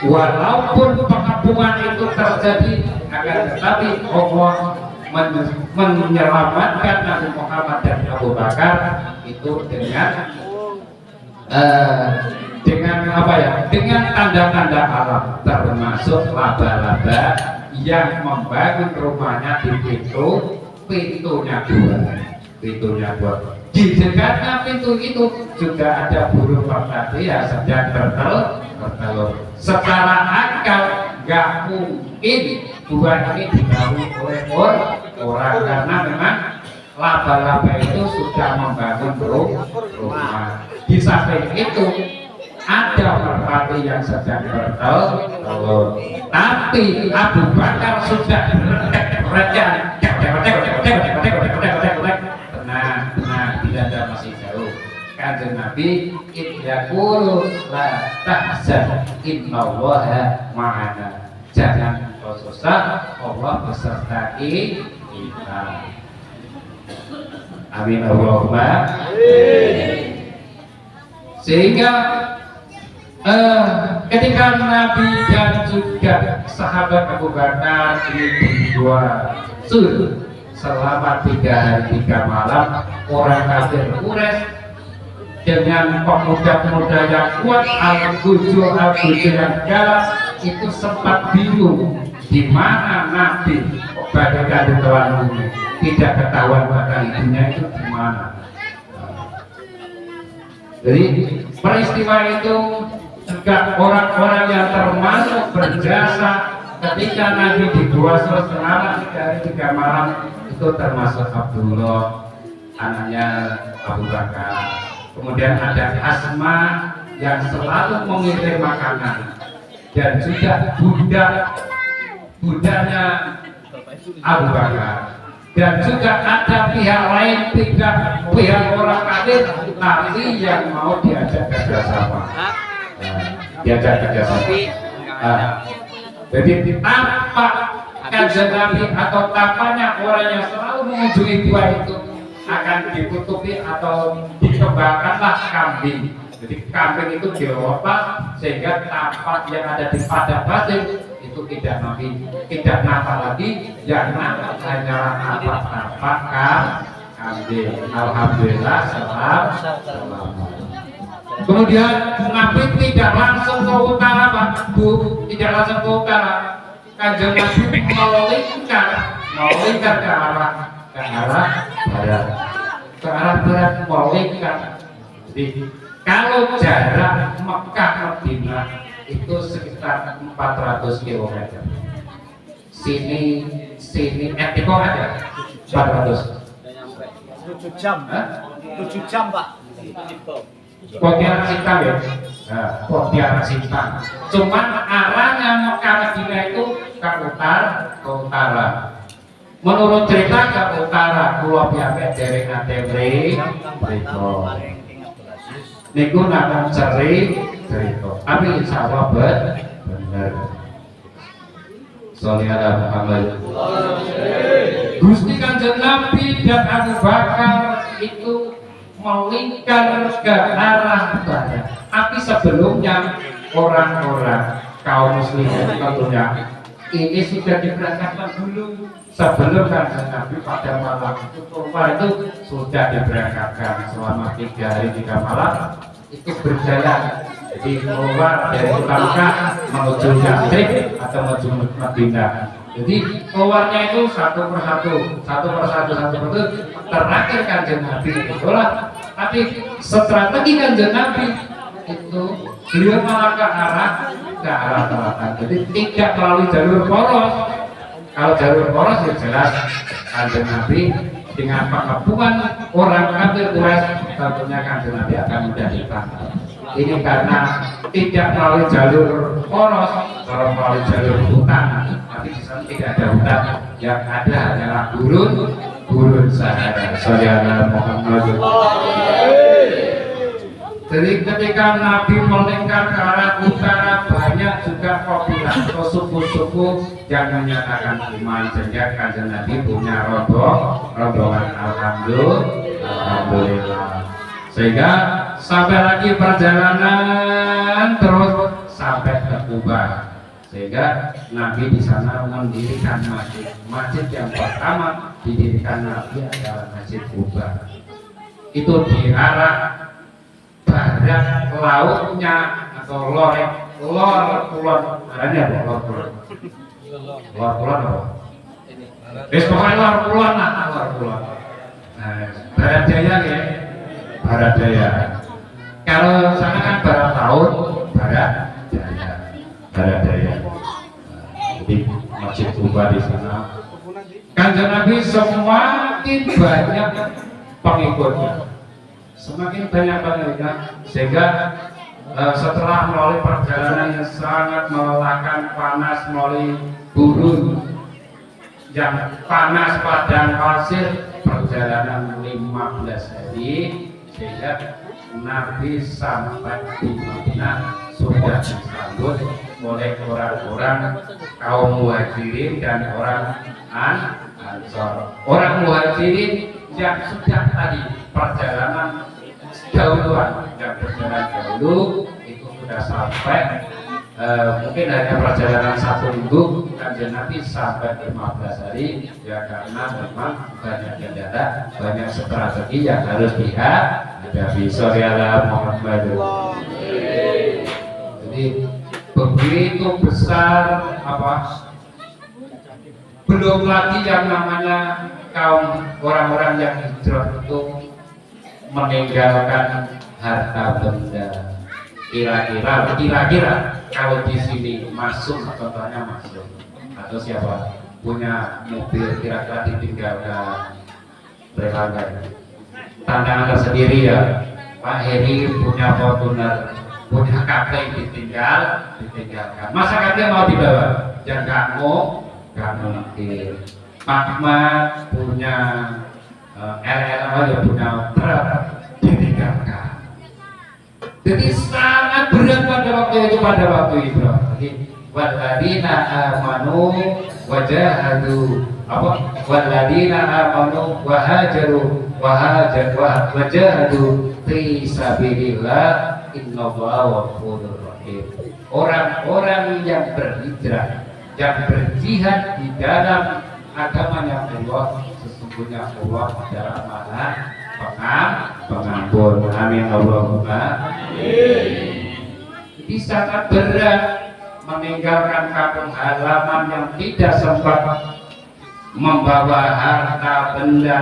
Walaupun pengepungan itu terjadi, akan tetapi Allah menyelamatkan Nabi Muhammad dan Abu Bakar itu dengan dengan tanda-tanda alam, termasuk laba-laba yang membangun rumahnya di pintunya dua. Di dekatnya pintu itu juga ada burung merpati yang sedang bertelur. Secara akal nggak mungkin buah ini dibangun oleh orang, karena memang laba-laba itu sudah membangun rumah. Di samping itu ada merpati yang sedang bertelur, tapi Abu Bakar sudah berencana. Tenang, tidak ada, masih jauh. Kanjeng Nabi yaqulu la tahzan innallaha ma'ana. Jangan kau susah, Allah beserta kita. Amin Allahumma. Sehingga ketika Nabi dan juga sahabat Abu Bakar ini dua selama 3 hari 3 malam, orang kafir Quraisy dengan pemuda-pemuda yang kuat al-Gujur yang galak itu sempat bingung di mana Nabi bagaikan ditelan bumi, tidak ketahuan bahkan ibunya itu di mana. Jadi peristiwa itu juga orang-orang yang termasuk berjasa ketika Nabi dibuat selama 3 hari 3 malam itu termasuk Abdullah anaknya Abu Bakar. Kemudian ada Asma yang selalu mengirim makanan, dan juga budanya Abu Bakar, dan juga ada pihak lain, pihak orang kafir tapi yang mau diajak kerjasama. Diajak kerjasama. Jadi tanpa kajian Nabi atau tampaknya orang yang selalu mengunjungi gua itu akan ditutupi atau dikembangkanlah kambing. Jadi kambing itu dilepas sehingga tapak yang ada di padang pasir itu tidak nampak lagi, yang nampak hanyalah tapak kambing. Alhamdulillah selamat. Kemudian Nabi tidak langsung ke utara, Pak Bu, tidak langsung ke utara. Kanjeng Nabi melingkar ke arah barat, melingkar. Jadi kalau jarak Mekah Madinah itu sekitar 400 km. Sini Etiko ada 400. 7 jam. 7 jam, Pak. Pontianak Sintang ya. Nah, Pontianak Sintang. Cuman arahnya Mekah Madinah itu ke utara. Menurut cerita ke utara, Pulau Piambek dari Atemri, Brito. Niku namung seri cerita. Tapi insya Allah benar. Sholli ala Muhammad. Gusti Kanjeng Nabi dan Abu Bakar itu melingkar ke arah barat. Tapi sebelumnya orang-orang kaum muslimin tentunya ini sudah diberangkatkan dulu. Sebelum Kanjeng Nabi pada malam itu kurma itu sudah diberangkatkan selama 3 hari 3 malam itu berjalan. Jadi keluar dari Mekah menuju Yatsrib atau menuju Madinah. Jadi keluarnya itu satu persatu. Terakhir Kanjeng Nabi itulah. Tapi strategi Kanjeng Nabi itu beliau malah ke arah selatan. Jadi tidak melalui jalur poros. Kalau jalur poros ya jelas Kanjeng Nabi dengan pengepungan orang kafir Quraisy tentunya Kanjeng Nabi akan mudah ditangkap. Ini karena tidak melalui jalur poros, kalau melalui jalur hutan, tapi di sana tidak ada hutan, yang ada hanyalah gurun Sahara. Sayyidina Muhammad. Jadi ketika Nabi melingkar ke arah utara, banyak juga kabilah atau suku-suku yang menyatakan iman, sehingga Kanjeng Nabi punya rombongan alhamdulillah. Sehingga sampai lagi perjalanan terus sampai ke Kuba. Sehingga Nabi di sana mendirikan masjid yang pertama didirikan Nabi adalah Masjid Kuba. Itu di arah barat lautnya atau lor kulon, arahnya apa? Lor kulon apa? Pokoknya lor kulon. Nah, barat jaya ya, barat jaya. Kalau sana kan barat laut, barat jaya. Jadi Masjid Kuba di sana. Kanjeng Nabi semakin banyak pengikutnya. Sehingga setelah melalui perjalanan yang sangat melelahkan, panas, melalui gurun yang panas padang pasir, perjalanan 15 hari, sehingga Nabi sampai di Madinah sudah disambut oleh orang-orang kaum Muhajirin dan orang Ansor. Orang Muhajirin yang sudah tadi perjalanan dahuluan yang berjalan dahulu itu sudah sampai mungkin hanya perjalanan 1 minggu Kanjeng Nabi sampai 15 hari ya, karena memang banyak kendala, banyak strategi yang harus dihadapi. Shollallahu Muhammad. Jadi begitu besar belum lagi yang namanya kaum orang-orang yang hijrah itu meninggalkan harta benda. Kira-kira kalau di sini masuk, contohnya masuk atau siapa punya mobil kira-kira ditinggalkan berlanggan. Tantangan tersendiri ya, Pak Heri punya Fortuner, punya KP ditinggalkan. Masa KP mau dibawa? Jangan nggak mungkin. Pak Ahmad punya LLA, punya truk ditinggalkan. Jadi sangat berat pada waktu itu, Jadi waladina amanu wajahadu waladina amanu wajahadu fi sabilillah innallaha ghafurur rahim. Orang-orang yang berhijrah, yang berjihad di dalam agamanya Allah, sesungguhnya Allah adalah Maha pengampun. Amin Allahumma. Jadi sangat berat meninggalkan kampung halaman yang tidak sempat membawa harta benda,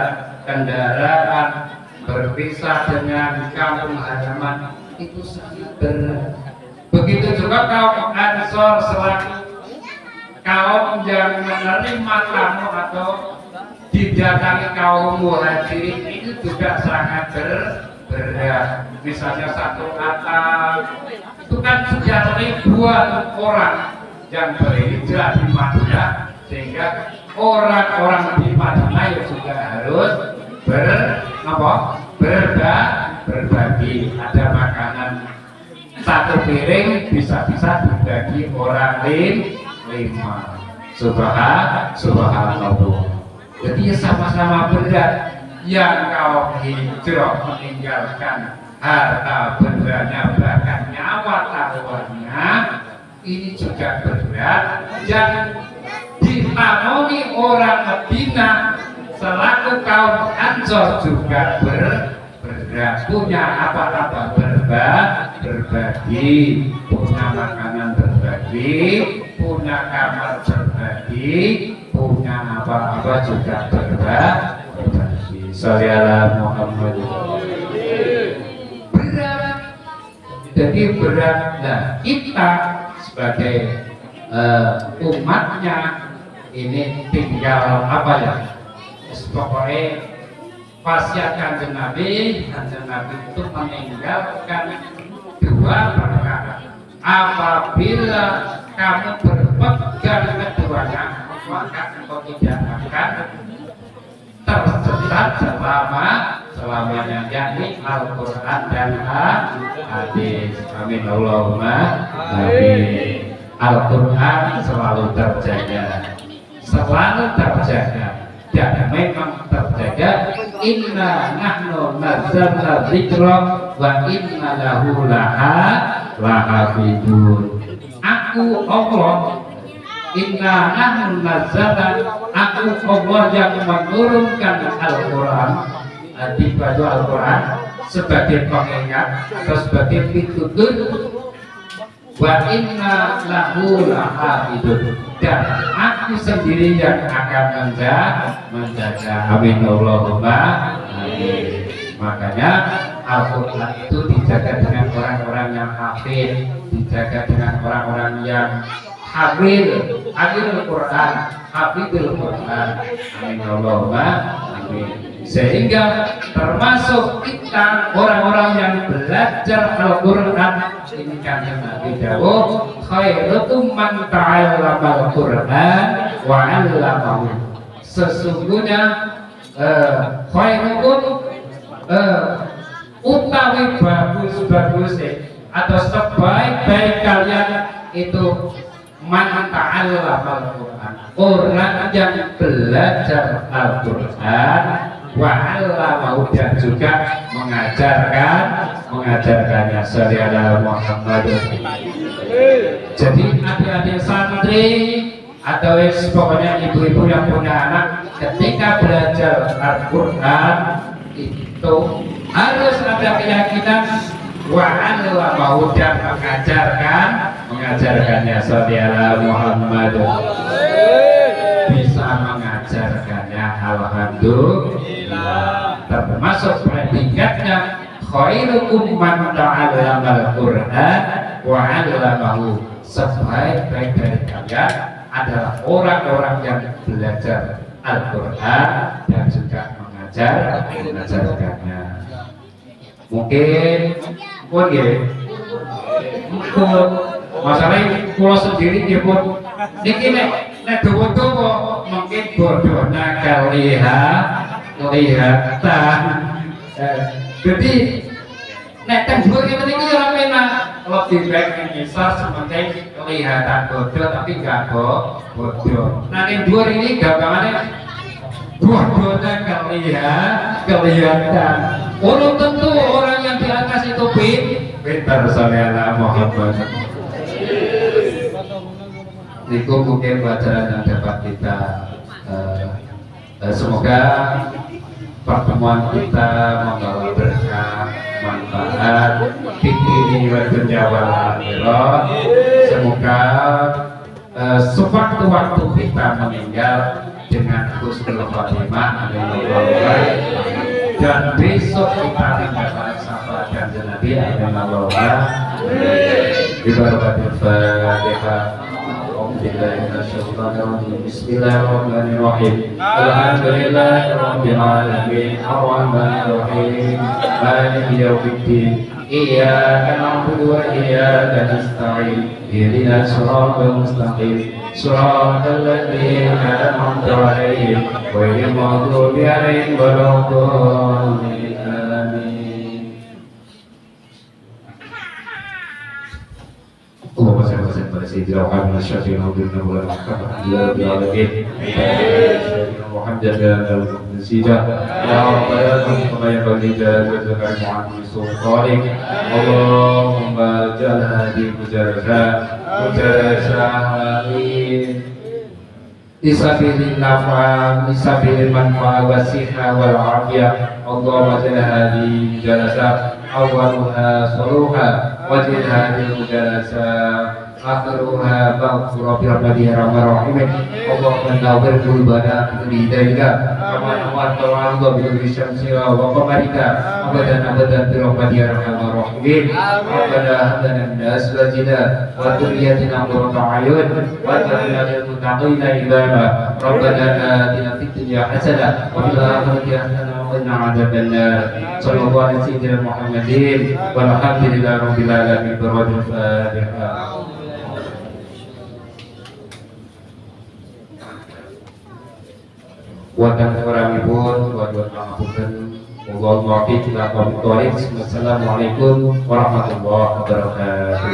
kendaraan, berpisah dengan kampung halaman, itu sangat berat. Begitu juga kaum Ansor selaku kaum yang menerima tamu atau didatangi kaum Muhajirin, itu juga sangat berat. Misalnya satu atap itu kan sudah ribuan orang yang berhijrah di Madinah, sehingga orang-orang di Madinah juga harus berbagi. Ada makanan satu piring bisa-bisa dibagi orang 5. Subhanallah. Jadi sama-sama berat. Yang kau hijrah meninggalkan harta bendanya, bahkan nyawa taruhannya, ini juga berat. Yang ditanoni orang Madinah selaku kaum Ansor juga berat. Punya apa-apa berbagi, punya makanan berbagi, punya kamar berbagi, punya apa-apa juga berbagi. Shollallahu Muhammad. Berat. Jadi berat. Nah, kita sebagai umatnya ini tinggal pokoknya wasiat Kanjeng Nabi itu meninggalkan 2 perkara. Apabila kamu berpegang keduanya, maka engkau tidak akan tersesat selamanya, yakni Al-Quran dan hadis. Amin Allahumma amin. Al-Quran selalu terjaga, dan memang terjaga. Inna nahnu nazzalna dzikra wa inna lahu lahafidun. Aku Allah, inna nahnu nazzalna, aku Allah yang menurunkan Al-Quran, dibaju Al-Quran sebagai pengingat atau sebagai pitutur. Wa inna lahu lahafidun, dan aku sendiri yang akan menjaga. Amin Allahumma amin. Makanya Al-Quran itu dijaga dengan orang-orang yang hafid, dijaga dengan orang-orang yang hafidul Quran, hafidul Quran. Amin Allahumma amin. Sehingga termasuk kita orang-orang yang belajar Al-Quran, ini Kanjeng Nabi dawuh, khairukum man ta'allama Al-Quran wa 'allamahu. Sesungguhnya khairukum utawi bagus atau sebaik-baik kalian itu man ta'allama Al-Quran, orang yang belajar Al-Quran wa'allamahu dan juga mengajarkannya Sayyidina Muhammad. Jadi adik-adik santri atau pokoknya ibu-ibu yang punya anak ketika belajar Al-Quran itu harus ada keyakinan wa'allamahu dan mengajarkannya Sayyidina Muhammad. Bisa mengajarkannya alhamdulillah, termasuk predikatnya khairukum man ta'allamal Qur'an wa 'allamahu, sebaik-baik dari kalian adalah orang-orang yang belajar Al-Qur'an dan juga mengajarkannya. Mungkin masalahnya pulau sendiri dia pun niki nek dawa-dawa mungkin bodohnya kelihatan. Jadi nek tembur kita ini ora penak, lebih baik ngisor sementing kelihatan bodoh tapi gak bodoh. Nah ning dhuwur ini gampangannya bodohnya kelihatan. Belum tentu orang yang di atas itu pintar. Sayyidina Muhammad. Itu mungkin pelajaran yang dapat kita semoga pertemuan kita membawa berkah, manfaat, fikih wa dunya wal akhirah. Semoga sewaktu-waktu kita meninggal dengan husnul khotimah, dan besok kita mendapat syafaat dan Nabi Bismillahirrahmanirrahim. Alhamdulillahirabbil alamin, arrahmanirrahim, maliki yaumiddin, iyyaka na'budu wa iyyaka nasta'in, ihdinas siratal mustaqim, siratal ladzina an'amta 'alaihim ghairil maghdubi 'alaihim waladdallin. Allahumma salli wa sallim ala sayyidina Muhammad asy-syafi'il 'azim wa ala alihi Muhammad al-Sida ya rabbana kama yanbaghi jazaka mu'amil sultanik. Allahumma ja'al hadhihi mujarrasa isabilin nafa isabilin manfa wa siha wal afiyah. Allahumma ja'al hadhihi mujarrasa awwaluha saluha waj'al hadhihi mujarrasa akhiruha maghfurah bi rahmatir rahim. Allahumma nawwir qulubana bi hidayah kama nawwarta al-ardha bi syamsi wa qamarika abadan bi rahmatir rahim. Rabbana hab lana min azwajina wa dhurriyyatina qurrata a'yun waj'alna lil muttaqina imama. Rabbana atina fid dunya hasanah wa fil akhirati hasanah wa qina adzaban nar. Sallallahu alaihi sayyidina Muhammadin walhamdulillahi rabbil alamin. Berwajib Fatihah. Wadah kurangipun waduh pangapunten. Allahumma wafiqna wa biqarik. Wassalamualaikum warahmatullahi wabarakatuh.